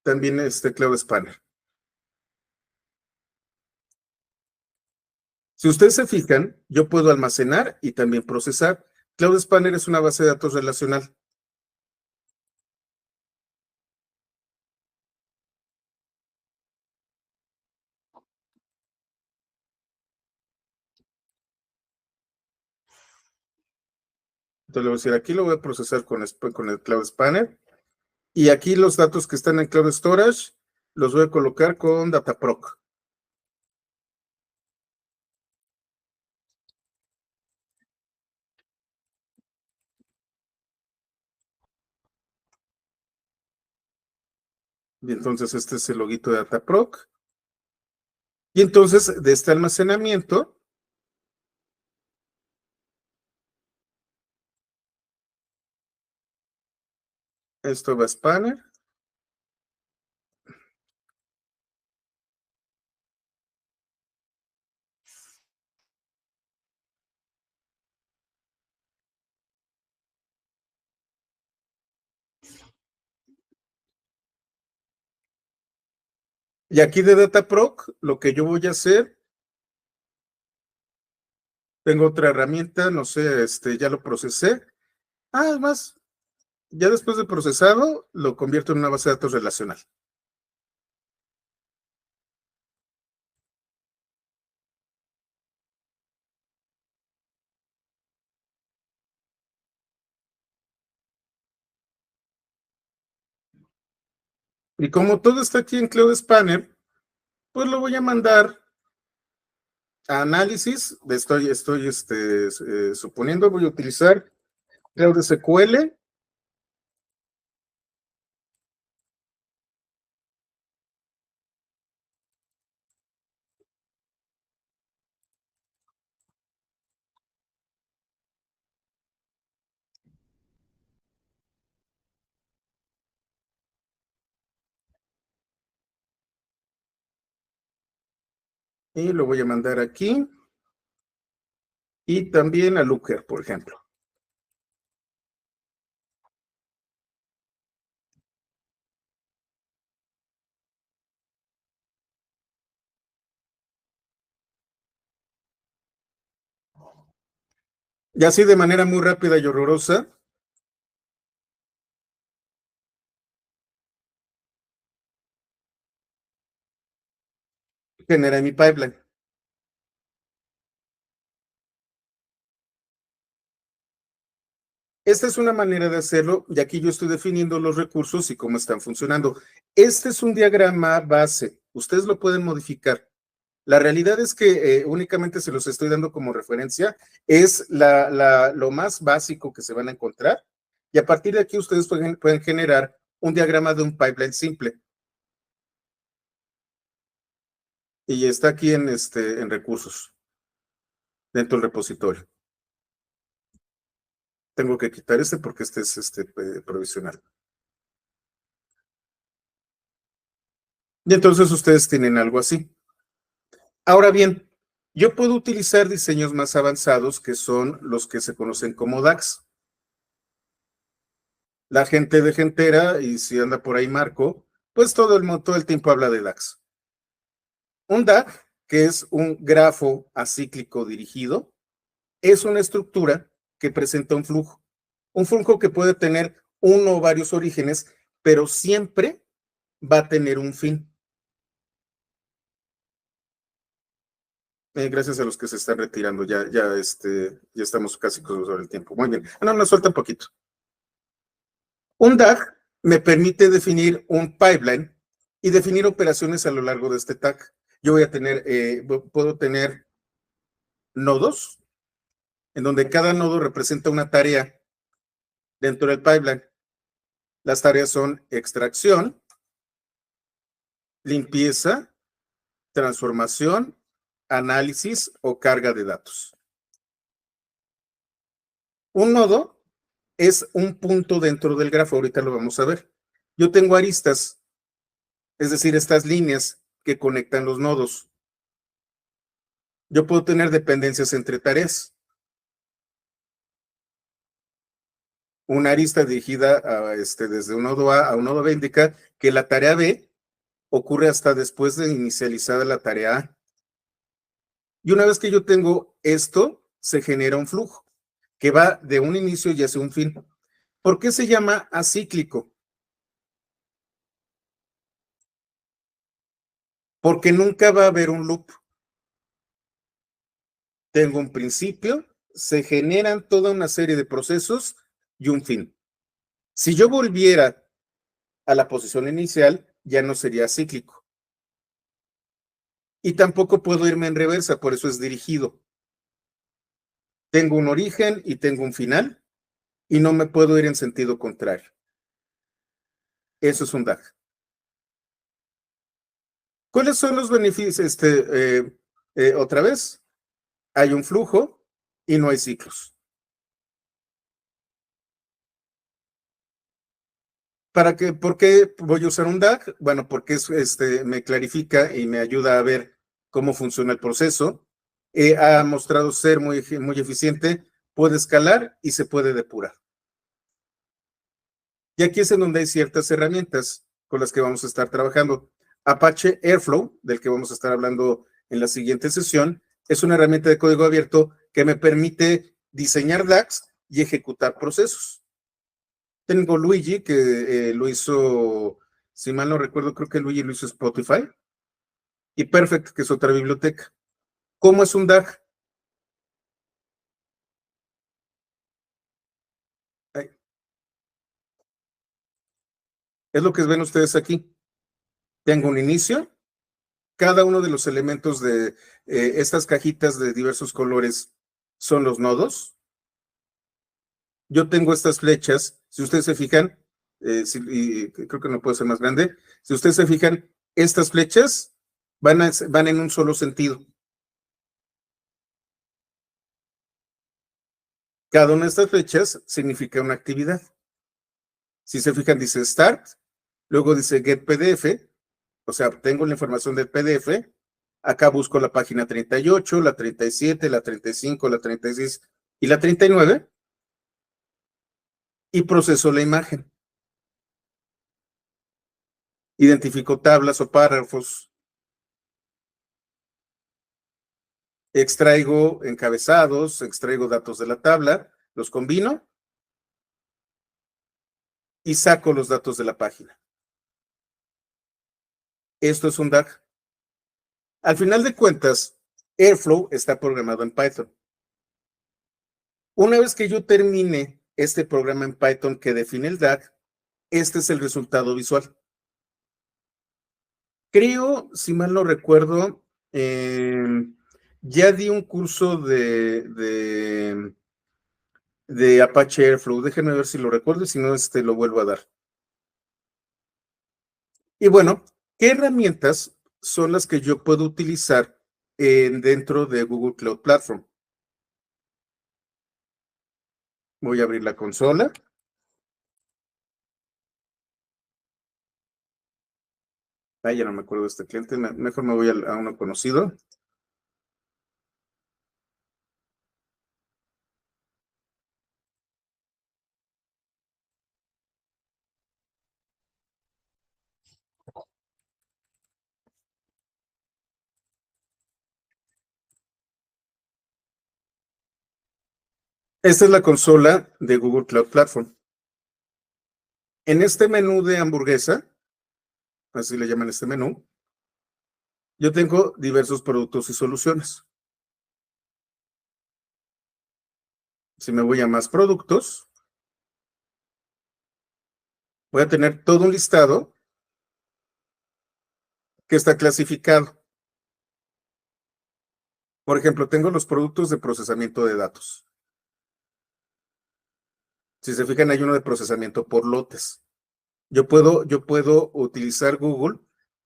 también Cloud Spanner. Si ustedes se fijan, yo puedo almacenar y también procesar. Cloud Spanner es una base de datos relacional. Entonces le voy a decir, aquí lo voy a procesar con el Cloud Spanner. Y aquí los datos que están en Cloud Storage los voy a colocar con Dataproc. Y entonces este es el loguito de Dataproc. Y entonces de este almacenamiento, esto va a Spanner. Y aquí de Dataproc, lo que yo voy a hacer, tengo otra herramienta, no sé, ya lo procesé. Además, ya después de procesado, lo convierto en una base de datos relacional. Y como todo está aquí en Cloud Spanner, pues lo voy a mandar a análisis. Estoy suponiendo, voy a utilizar Cloud SQL. Y lo voy a mandar aquí. Y también a Looker, por ejemplo. Y así de manera muy rápida y horrorosa, generé mi pipeline. Esta es una manera de hacerlo, y aquí yo estoy definiendo los recursos y cómo están funcionando. Este es un diagrama base, ustedes lo pueden modificar. La realidad es que únicamente se los estoy dando como referencia, es lo más básico que se van a encontrar, y a partir de aquí ustedes pueden generar un diagrama de un pipeline simple. Y está aquí en recursos, dentro del repositorio. Tengo que quitar este porque este es provisional. Y entonces ustedes tienen algo así. Ahora bien, yo puedo utilizar diseños más avanzados que son los que se conocen como DAX. La gente de Gentera, y si anda por ahí Marco, pues todo el tiempo habla de DAX. Un DAG, que es un grafo acíclico dirigido, es una estructura que presenta un flujo. Un flujo que puede tener uno o varios orígenes, pero siempre va a tener un fin. Gracias a los que se están retirando, ya estamos casi sobre el tiempo. Muy bien. No, nos suelta un poquito. Un DAG me permite definir un pipeline y definir operaciones a lo largo de este tag. Yo puedo tener nodos, en donde cada nodo representa una tarea dentro del pipeline. Las tareas son extracción, limpieza, transformación, análisis o carga de datos. Un nodo es un punto dentro del grafo, ahorita lo vamos a ver. Yo tengo aristas, es decir, estas líneas que conectan los nodos. Yo puedo tener dependencias entre tareas. Una arista dirigida desde un nodo A a un nodo B indica que la tarea B ocurre hasta después de inicializada la tarea A. Y una vez que yo tengo esto, se genera un flujo que va de un inicio y hacia un fin. ¿Por qué se llama acíclico? Porque nunca va a haber un loop. Tengo un principio, se generan toda una serie de procesos y un fin. Si yo volviera a la posición inicial, ya no sería cíclico. Y tampoco puedo irme en reversa, por eso es dirigido. Tengo un origen y tengo un final, y no me puedo ir en sentido contrario. Eso es un DAG. ¿Cuáles son los beneficios? Otra vez, hay un flujo y no hay ciclos. ¿Por qué voy a usar un DAG? Bueno, porque me clarifica y me ayuda a ver cómo funciona el proceso. Ha mostrado ser muy eficiente, puede escalar y se puede depurar. Y aquí es en donde hay ciertas herramientas con las que vamos a estar trabajando. Apache Airflow, del que vamos a estar hablando en la siguiente sesión, es una herramienta de código abierto que me permite diseñar DAGs y ejecutar procesos. Tengo Luigi, que lo hizo, si mal no recuerdo, creo que Luigi lo hizo Spotify, y Perfect, que es otra biblioteca. ¿Cómo es un DAG? Es lo que ven ustedes aquí. Tengo un inicio, cada uno de los elementos de estas cajitas de diversos colores son los nodos. Yo tengo estas flechas, si ustedes se fijan, y creo que no puede ser más grande, si ustedes se fijan, estas flechas van en un solo sentido. Cada una de estas flechas significa una actividad. Si se fijan, dice Start, luego dice Get PDF, o sea, tengo la información del PDF, acá busco la página 38, la 37, la 35, la 36 y la 39 y proceso la imagen. Identifico tablas o párrafos, extraigo encabezados, extraigo datos de la tabla, los combino y saco los datos de la página. Esto es un DAG. Al final de cuentas, Airflow está programado en Python. Una vez que yo termine este programa en Python que define el DAG, este es el resultado visual. Creo, si mal no recuerdo, ya di un curso de Apache Airflow. Déjenme ver si lo recuerdo y si no, lo vuelvo a dar. Y bueno, ¿qué herramientas son las que yo puedo utilizar dentro de Google Cloud Platform? Voy a abrir la consola. Ya no me acuerdo de este cliente. Mejor me voy a uno conocido. Esta es la consola de Google Cloud Platform. En este menú de hamburguesa, así le llaman este menú, yo tengo diversos productos y soluciones. Si me voy a más productos, voy a tener todo un listado que está clasificado. Por ejemplo, tengo los productos de procesamiento de datos. Si se fijan, hay uno de procesamiento por lotes. Yo puedo utilizar Google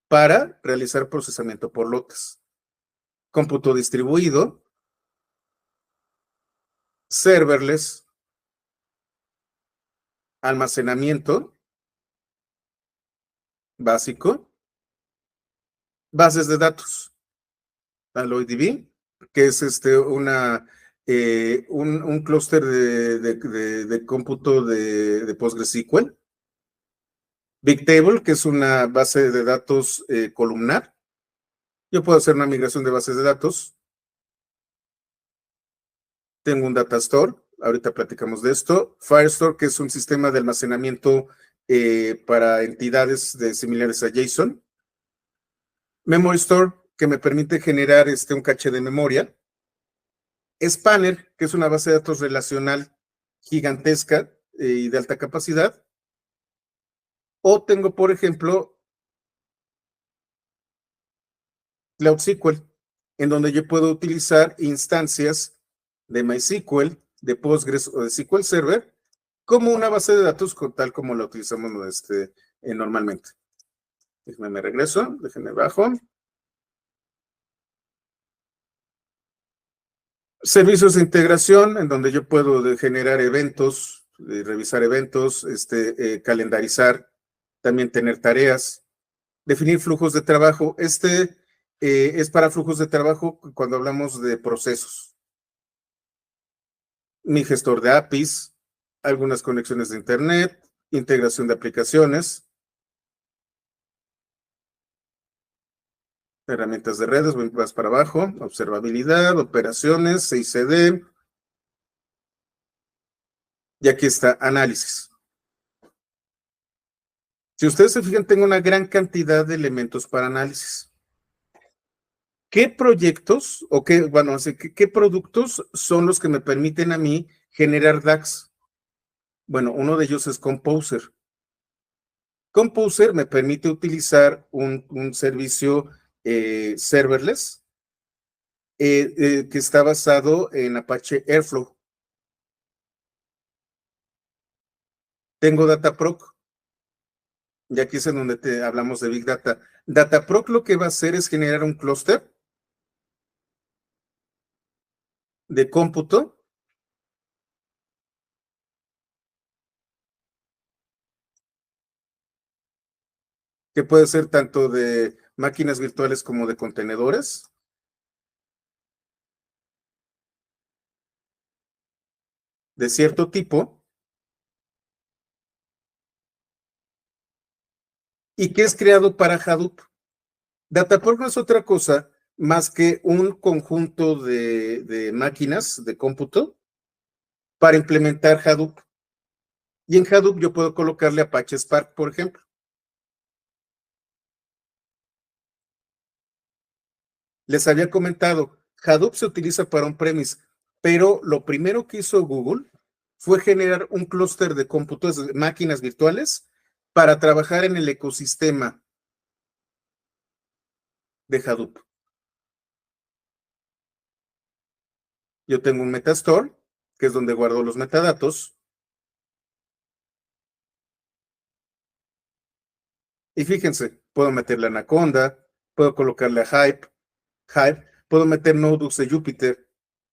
para realizar procesamiento por lotes. Cómputo distribuido, serverless, almacenamiento básico, bases de datos, AlloyDB, que es un clúster de cómputo de PostgreSQL. Bigtable, que es una base de datos columnar. Yo puedo hacer una migración de bases de datos. Tengo un data store, ahorita platicamos de esto. Firestore, que es un sistema de almacenamiento para entidades similares a JSON. Memory Store, que me permite generar un caché de memoria. Spanner, que es una base de datos relacional gigantesca y de alta capacidad. O tengo, por ejemplo, Cloud SQL, en donde yo puedo utilizar instancias de MySQL, de Postgres o de SQL Server como una base de datos tal como la utilizamos normalmente. Me regreso, déjenme bajo. Servicios de integración, en donde yo puedo generar eventos, revisar eventos, calendarizar, también tener tareas, definir flujos de trabajo. Es para flujos de trabajo cuando hablamos de procesos. Mi gestor de APIs, algunas conexiones de Internet, integración de aplicaciones, herramientas de redes, voy más para abajo, observabilidad, operaciones, CICD, y aquí está análisis. Si ustedes se fijan, tengo una gran cantidad de elementos para análisis. ¿Qué proyectos o qué productos son los que me permiten a mí generar DAX? Bueno, uno de ellos es Composer. Composer me permite utilizar un servicio serverless que está basado en Apache Airflow. Tengo Dataproc, y aquí es en donde hablamos de Big Data. Dataproc lo que va a hacer es generar un clúster de cómputo que puede ser tanto de máquinas virtuales como de contenedores. De cierto tipo, y que es creado para Hadoop. Dataproc no es otra cosa más que un conjunto de máquinas de cómputo para implementar Hadoop. Y en Hadoop yo puedo colocarle Apache Spark, por ejemplo. Les había comentado, Hadoop se utiliza para on-premise, pero lo primero que hizo Google fue generar un clúster de cómputos, de máquinas virtuales, para trabajar en el ecosistema de Hadoop. Yo tengo un Metastore, que es donde guardo los metadatos. Y fíjense, puedo meterle a Anaconda, puedo colocarle a Hive, puedo meter notebooks de Jupyter.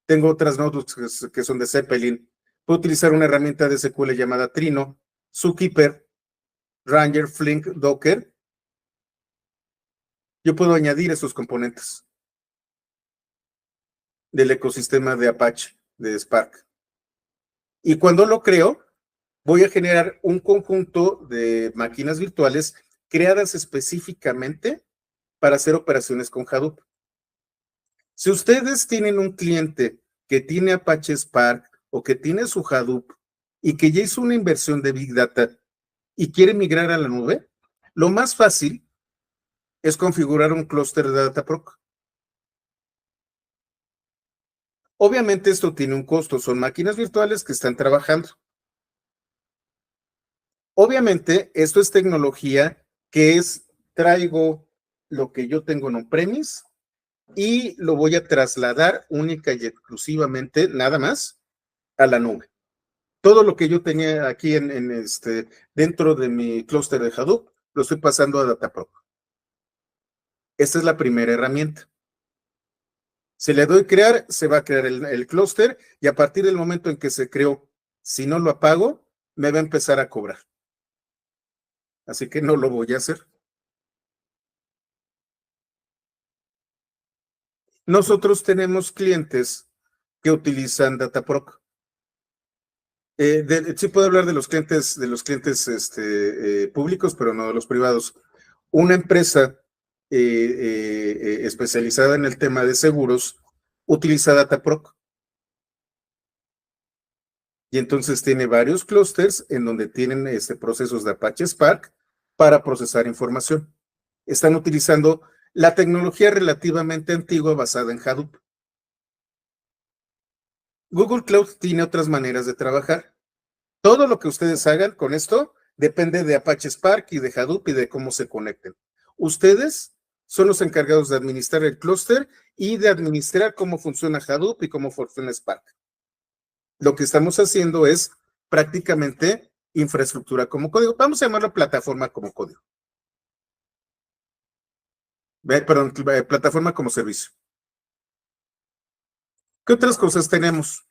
Tengo otras notebooks que son de Zeppelin. Puedo utilizar una herramienta de SQL llamada Trino, Zookeeper, Ranger, Flink, Docker. Yo puedo añadir esos componentes del ecosistema de Apache, de Spark. Y cuando lo creo, voy a generar un conjunto de máquinas virtuales creadas específicamente para hacer operaciones con Hadoop. Si ustedes tienen un cliente que tiene Apache Spark o que tiene su Hadoop y que ya hizo una inversión de Big Data y quiere migrar a la nube, lo más fácil es configurar un clúster de Dataproc. Obviamente esto tiene un costo, son máquinas virtuales que están trabajando. Obviamente esto es tecnología que traigo lo que yo tengo en on-premise y lo voy a trasladar única y exclusivamente, nada más, a la nube. Todo lo que yo tenía aquí dentro de mi clúster de Hadoop, lo estoy pasando a Dataproc. Esta es la primera herramienta. Si le doy crear, se va a crear el clúster y a partir del momento en que se creó, si no lo apago, me va a empezar a cobrar. Así que no lo voy a hacer. Nosotros tenemos clientes que utilizan Dataproc. Sí puedo hablar de los clientes públicos, pero no de los privados. Una empresa especializada en el tema de seguros utiliza Dataproc y entonces tiene varios clústeres en donde tienen procesos de Apache Spark para procesar información. Están utilizando la tecnología relativamente antigua basada en Hadoop. Google Cloud tiene otras maneras de trabajar. Todo lo que ustedes hagan con esto depende de Apache Spark y de Hadoop y de cómo se conecten. Ustedes son los encargados de administrar el clúster y de administrar cómo funciona Hadoop y cómo funciona Spark. Lo que estamos haciendo es prácticamente infraestructura como código. Vamos a llamarlo plataforma como código. Perdón, plataforma como servicio. ¿Qué otras cosas tenemos?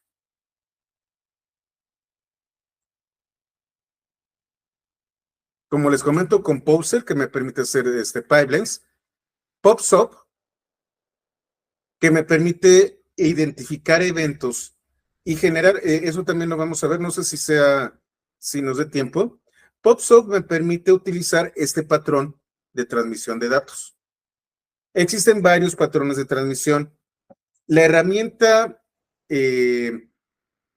Como les comento, Composer, que me permite hacer pipelines. PubSub, que me permite identificar eventos y generar, eso también lo vamos a ver, no sé si nos dé tiempo. PubSub me permite utilizar este patrón de transmisión de datos. Existen varios patrones de transmisión. La herramienta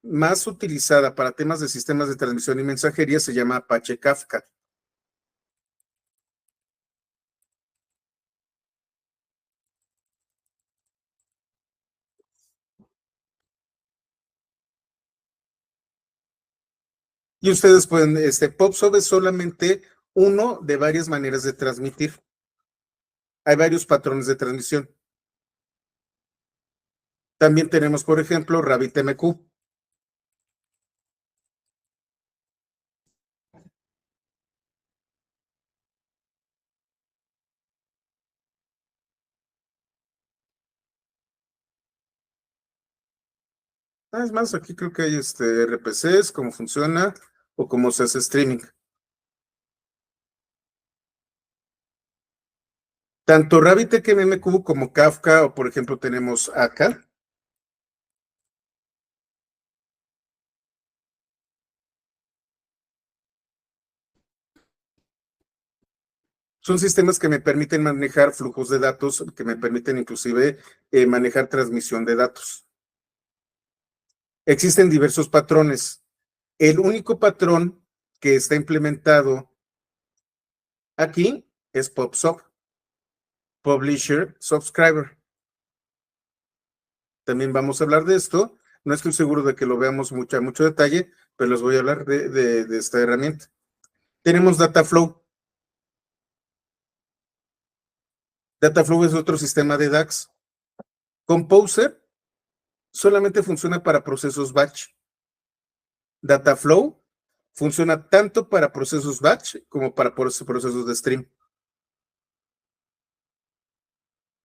más utilizada para temas de sistemas de transmisión y mensajería se llama Apache Kafka. Y ustedes pueden, PubSub es solamente uno de varias maneras de transmitir. Hay varios patrones de transmisión. También tenemos, por ejemplo, RabbitMQ. Es más, aquí creo que hay RPCs, cómo funciona o cómo se hace streaming. Tanto RabbitMQ como Kafka, o por ejemplo tenemos acá. Son sistemas que me permiten manejar flujos de datos, que me permiten inclusive manejar transmisión de datos. Existen diversos patrones. El único patrón que está implementado aquí es PubSub, Publisher Subscriber. También vamos a hablar de esto. No estoy seguro de que lo veamos mucho detalle, pero les voy a hablar de esta herramienta. Tenemos Dataflow. Dataflow es otro sistema de DAX. Composer solamente funciona para procesos batch. Dataflow funciona tanto para procesos batch como para procesos de stream.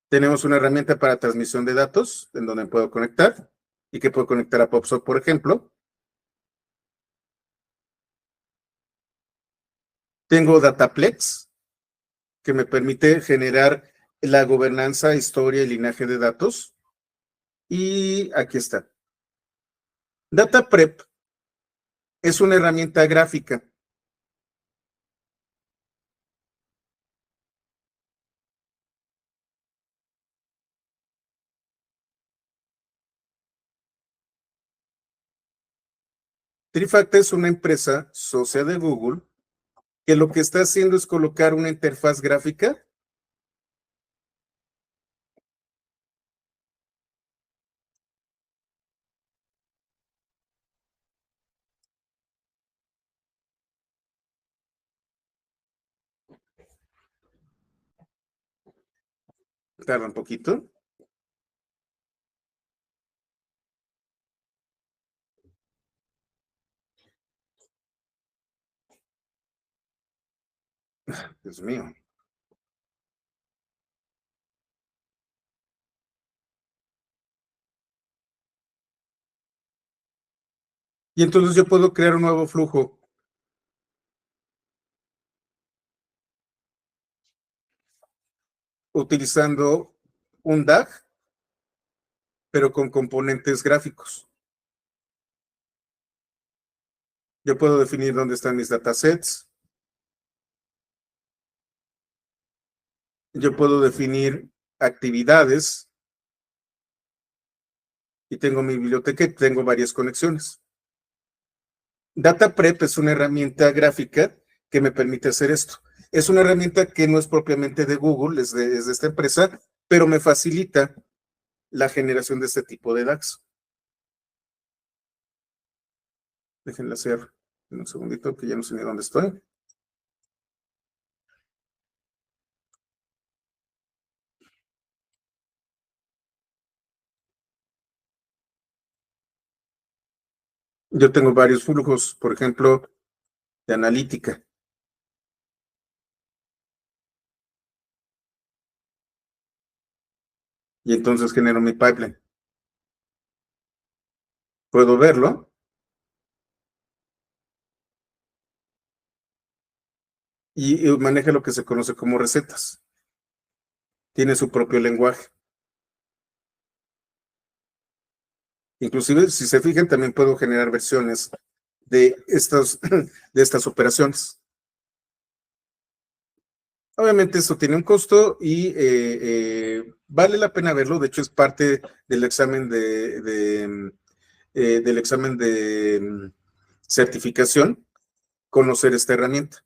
Tenemos una herramienta para transmisión de datos en donde puedo conectar y que puedo conectar a PubSub, por ejemplo. Tengo Dataplex, que me permite generar la gobernanza, historia y linaje de datos. Y aquí está. DataPrep es una herramienta gráfica. Trifacta es una empresa socia de Google que lo que está haciendo es colocar una interfaz gráfica. Tarda un poquito. Dios mío. Y entonces yo puedo crear un nuevo flujo utilizando un DAG pero con componentes gráficos. Yo puedo definir dónde están mis datasets. Yo puedo definir actividades y tengo mi biblioteca y tengo varias conexiones. DataPrep es una herramienta gráfica que me permite hacer esto. Es una herramienta que no es propiamente de Google, es de esta empresa, pero me facilita la generación de este tipo de DAX. Déjenla hacer en un segundito, que ya no sé ni dónde estoy. Yo tengo varios flujos, por ejemplo, de analítica. Y entonces genero mi pipeline. Puedo verlo y maneja lo que se conoce como recetas. Tiene su propio lenguaje. Inclusive, si se fijan, también puedo generar versiones de estas operaciones. Obviamente eso tiene un costo y vale la pena verlo. De hecho, es parte del examen del examen de certificación, conocer esta herramienta.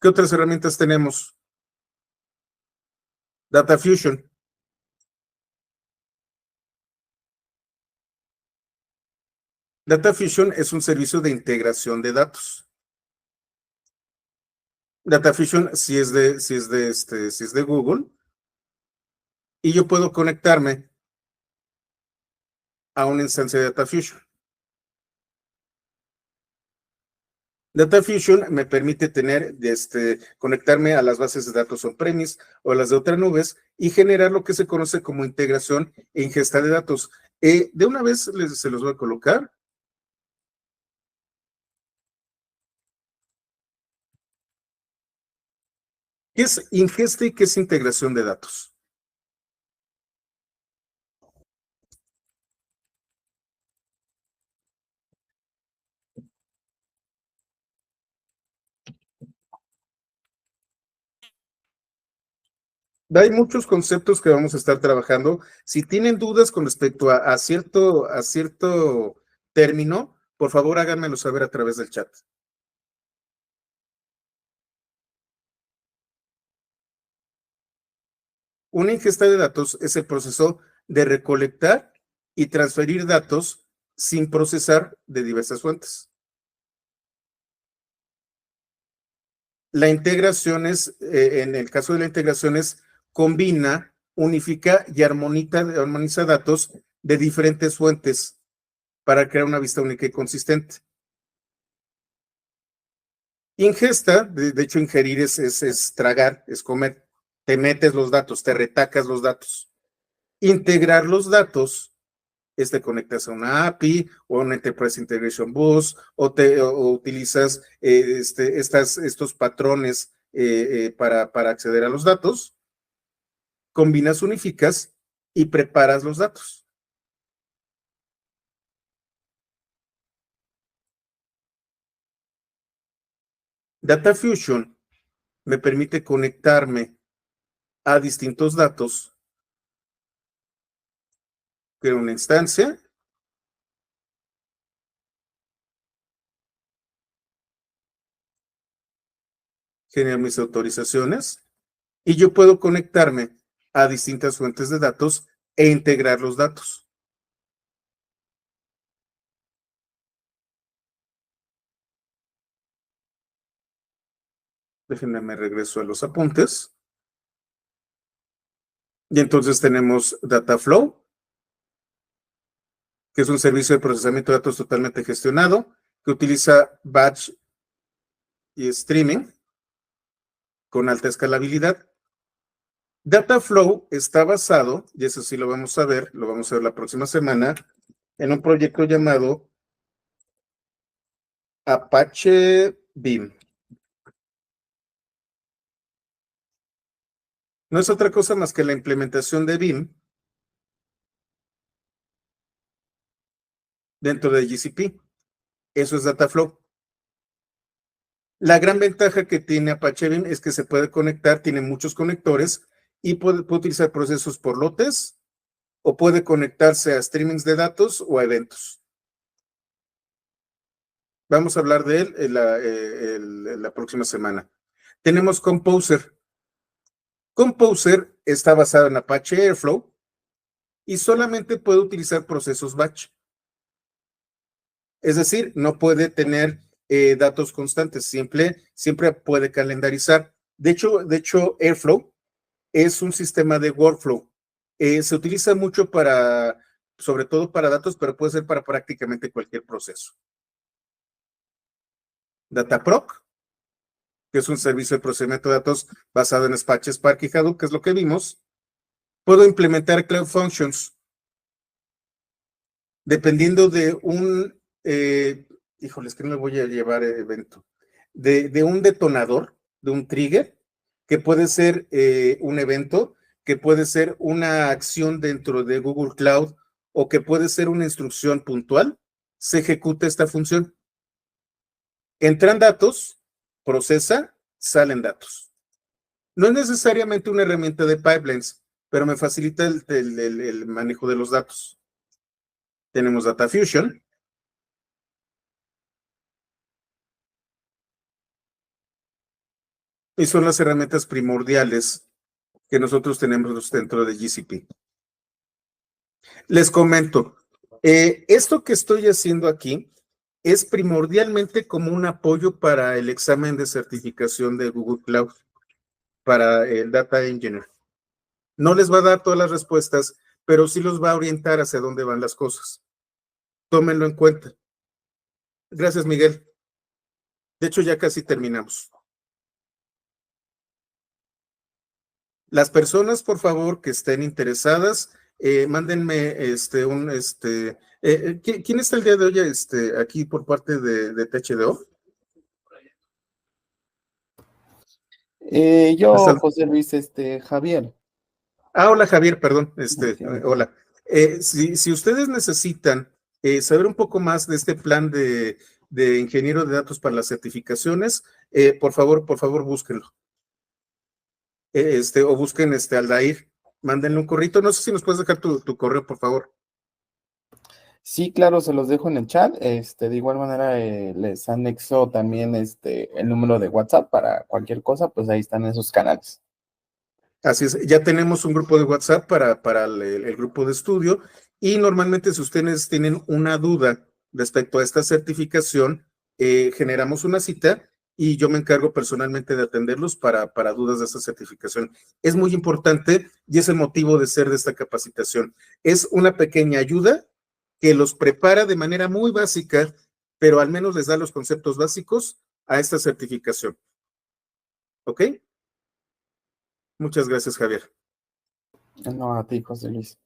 ¿Qué otras herramientas tenemos? Data Fusion. Data Fusion es un servicio de integración de datos. Data Fusion si es de Google, y yo puedo conectarme a una instancia de Data Fusion. Data Fusion me permite conectarme a las bases de datos on-premise o a las de otras nubes y generar lo que se conoce como integración e ingesta de datos. De una vez se los voy a colocar. ¿Qué es ingesta y qué es integración de datos? Hay muchos conceptos que vamos a estar trabajando. Si tienen dudas con respecto a cierto término, por favor háganmelo saber a través del chat. Una ingesta de datos es el proceso de recolectar y transferir datos sin procesar de diversas fuentes. La integración en el caso de la integración combina, unifica y armoniza datos de diferentes fuentes para crear una vista única y consistente. Ingesta, de hecho, ingerir es tragar, es comer. Te metes los datos, te retacas los datos. Integrar los datos te conectas a una API o a una Enterprise Integration Bus o utilizas estos patrones para acceder a los datos, combinas, unificas y preparas los datos. Data Fusion me permite conectarme a distintos datos, creo una instancia, generar mis autorizaciones y yo puedo conectarme a distintas fuentes de datos e integrar los datos. Déjenme, me regreso a los apuntes. Y entonces tenemos Dataflow, que es un servicio de procesamiento de datos totalmente gestionado, que utiliza batch y streaming con alta escalabilidad. Dataflow está basado, y eso sí lo vamos a ver la próxima semana, en un proyecto llamado Apache Beam. No es otra cosa más que la implementación de Beam dentro de GCP. Eso es Dataflow. La gran ventaja que tiene Apache Beam es que se puede conectar, tiene muchos conectores y puede utilizar procesos por lotes o puede conectarse a streamings de datos o a eventos. Vamos a hablar de él en la próxima semana. Tenemos Composer. Composer está basado en Apache Airflow y solamente puede utilizar procesos batch. Es decir, no puede tener datos constantes, siempre puede calendarizar. De hecho, Airflow es un sistema de workflow. Se utiliza mucho sobre todo para datos, pero puede ser para prácticamente cualquier proceso. Dataproc, que es un servicio de procesamiento de datos basado en Apache Spark y Hadoop, que es lo que vimos. Puedo implementar Cloud Functions dependiendo de híjoles, que no me voy a llevar evento, de un detonador, de un trigger, que puede ser un evento, que puede ser una acción dentro de Google Cloud o que puede ser una instrucción puntual, se ejecuta esta función. Entran datos, procesa, salen datos. No es necesariamente una herramienta de pipelines, pero me facilita el manejo de los datos. Tenemos Data Fusion. Y son las herramientas primordiales que nosotros tenemos dentro de GCP. Les comento, esto que estoy haciendo aquí es primordialmente como un apoyo para el examen de certificación de Google Cloud, para el Data Engineer. No les va a dar todas las respuestas, pero sí los va a orientar hacia dónde van las cosas. Tómenlo en cuenta. Gracias, Miguel. De hecho, ya casi terminamos. Las personas, por favor, que estén interesadas, mándenme ¿quién está el día de hoy aquí por parte de THDO? Yo, José Luis, Javier. Hola Javier, perdón, hola. Si ustedes necesitan saber un poco más de este plan de ingeniero de datos para las certificaciones, por favor, búsquenlo. O busquen Aldair, mándenle un correo. No sé si nos puedes dejar tu correo, por favor. Sí, claro, se los dejo en el chat. De igual manera, les anexo también el número de WhatsApp para cualquier cosa, pues ahí están esos canales. Así es, ya tenemos un grupo de WhatsApp para el grupo de estudio y normalmente si ustedes tienen una duda respecto a esta certificación, generamos una cita y yo me encargo personalmente de atenderlos para dudas de esta certificación. Es muy importante y es el motivo de ser de esta capacitación. Es una pequeña ayuda que los prepara de manera muy básica, pero al menos les da los conceptos básicos a esta certificación. ¿Ok? Muchas gracias, Javier. No, a ti, José Luis.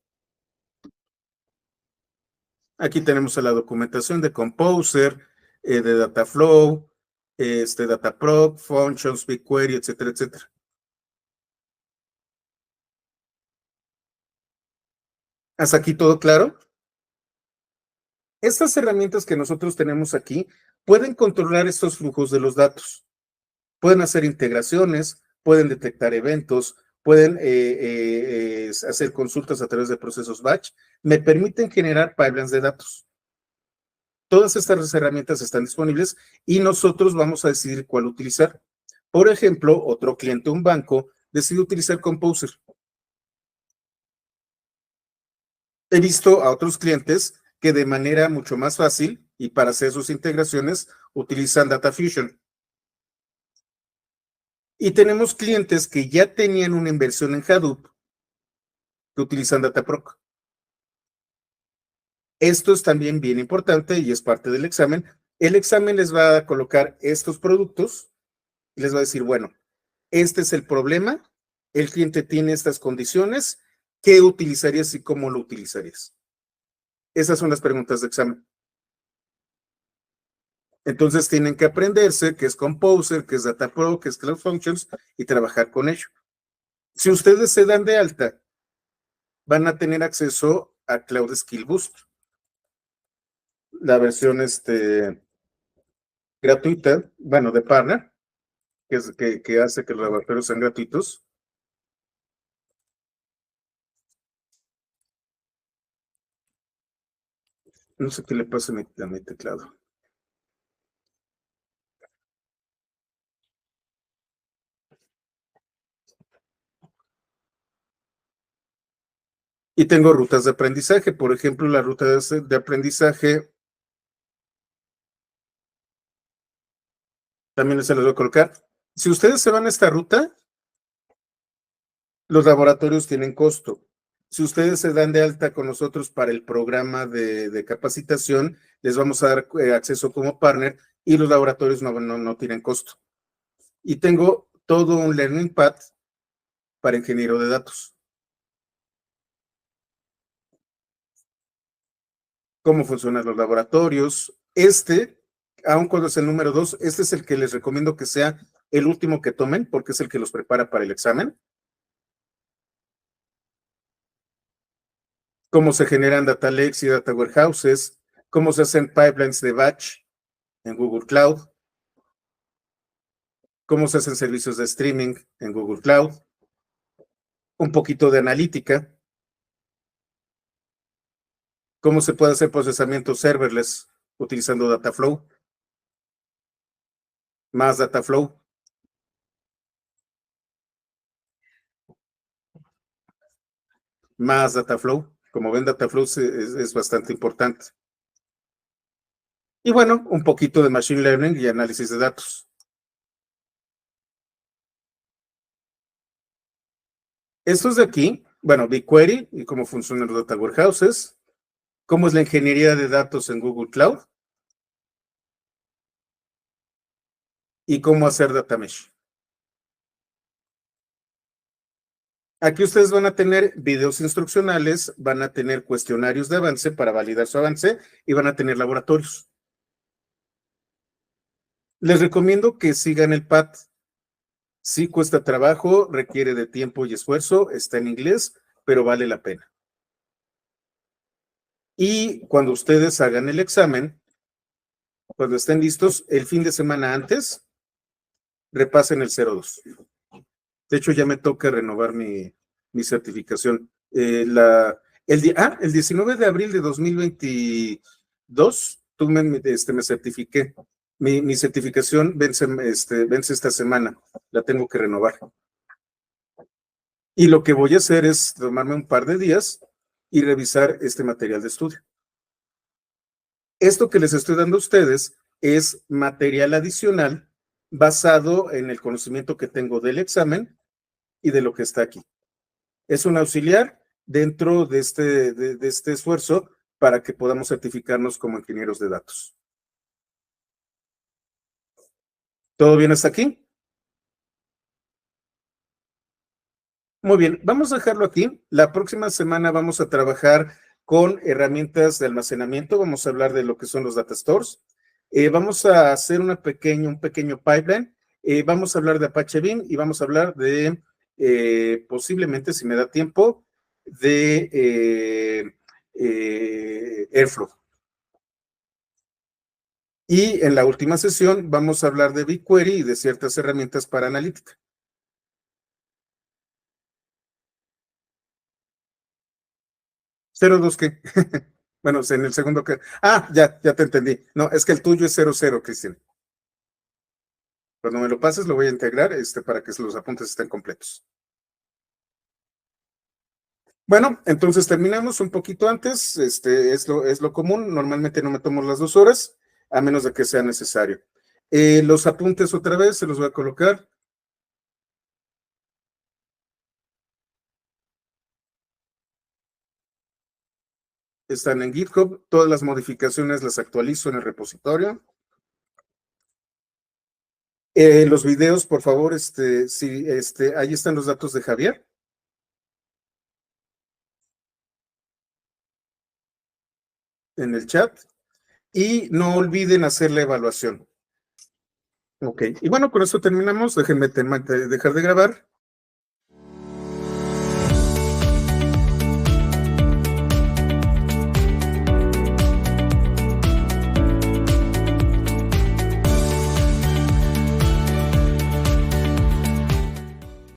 Aquí tenemos la documentación de Composer, de Dataflow, Dataproc, Functions, BigQuery, etcétera, etcétera. ¿Hasta aquí todo claro? Estas herramientas que nosotros tenemos aquí pueden controlar estos flujos de los datos. Pueden hacer integraciones, pueden detectar eventos, pueden hacer consultas a través de procesos batch, me permiten generar pipelines de datos. Todas estas herramientas están disponibles y nosotros vamos a decidir cuál utilizar. Por ejemplo, otro cliente, un banco, decide utilizar Composer. He visto a otros clientes que de manera mucho más fácil y para hacer sus integraciones utilizan Data Fusion. Y tenemos clientes que ya tenían una inversión en Hadoop que utilizan Dataproc. Esto es también bien importante y es parte del examen. El examen les va a colocar estos productos y les va a decir, bueno, este es el problema, el cliente tiene estas condiciones, ¿qué utilizarías y cómo lo utilizarías? Esas son las preguntas de examen. Entonces tienen que aprenderse qué es Composer, qué es Dataproc, qué es Cloud Functions y trabajar con ello. Si ustedes se dan de alta, van a tener acceso a Cloud Skill Boost. la versión gratuita, bueno, de partner, que hace que los laboratorios sean gratuitos. No sé qué le pasa a mi teclado. Y tengo rutas de aprendizaje. Por ejemplo, la ruta de aprendizaje también se las voy a colocar. Si ustedes se van a esta ruta, los laboratorios tienen costo. Si ustedes se dan de alta con nosotros para el programa de capacitación, les vamos a dar acceso como partner y los laboratorios no tienen costo. Y tengo todo un Learning Path para ingeniero de datos. Cómo funcionan los laboratorios. Aun cuando es el número 2, este es el que les recomiendo que sea el último que tomen, porque es el que los prepara para el examen. Cómo se generan data lakes y data warehouses, cómo se hacen pipelines de batch en Google Cloud, cómo se hacen servicios de streaming en Google Cloud, un poquito de analítica, cómo se puede hacer procesamiento serverless utilizando Dataflow, más Dataflow, más Dataflow. Como ven, Dataflow es bastante importante. Y bueno, un poquito de Machine Learning y análisis de datos. Estos de aquí, bueno, BigQuery y cómo funcionan los data warehouses, cómo es la ingeniería de datos en Google Cloud y cómo hacer data mesh. Aquí ustedes van a tener videos instruccionales, van a tener cuestionarios de avance para validar su avance y van a tener laboratorios. Les recomiendo que sigan el PAT. Sí cuesta trabajo, requiere de tiempo y esfuerzo, está en inglés, pero vale la pena. Y cuando ustedes hagan el examen, cuando estén listos, el fin de semana antes, repasen el 02. De hecho, ya me toca renovar mi certificación. El 19 de abril de 2022, me certifiqué. Mi certificación vence esta semana. La tengo que renovar. Y lo que voy a hacer es tomarme un par de días y revisar este material de estudio. Esto que les estoy dando a ustedes es material adicional basado en el conocimiento que tengo del examen y de lo que está aquí. Es un auxiliar dentro de este esfuerzo para que podamos certificarnos como ingenieros de datos. ¿Todo bien hasta aquí? Muy bien, vamos a dejarlo aquí. La próxima semana vamos a trabajar con herramientas de almacenamiento. Vamos a hablar de lo que son los data stores. Vamos a hacer un pequeño pipeline. Vamos a hablar de Apache Beam y vamos a hablar de, posiblemente, si me da tiempo, de Airflow. Y en la última sesión vamos a hablar de BigQuery y de ciertas herramientas para analítica. ¿02 qué? Bueno, en el segundo que... ya te entendí. No, es que el tuyo es 00, Cristian. Cuando me lo pases lo voy a integrar para que los apuntes estén completos. Bueno, entonces terminamos un poquito antes. Es lo común. Normalmente no me tomo las 2 horas, a menos de que sea necesario. Los apuntes otra vez se los voy a colocar. Están en GitHub. Todas las modificaciones las actualizo en el repositorio. Los videos, por favor, ahí están los datos de Javier. En el chat. Y no olviden hacer la evaluación. Ok, y bueno, con eso terminamos. Déjenme dejar de grabar.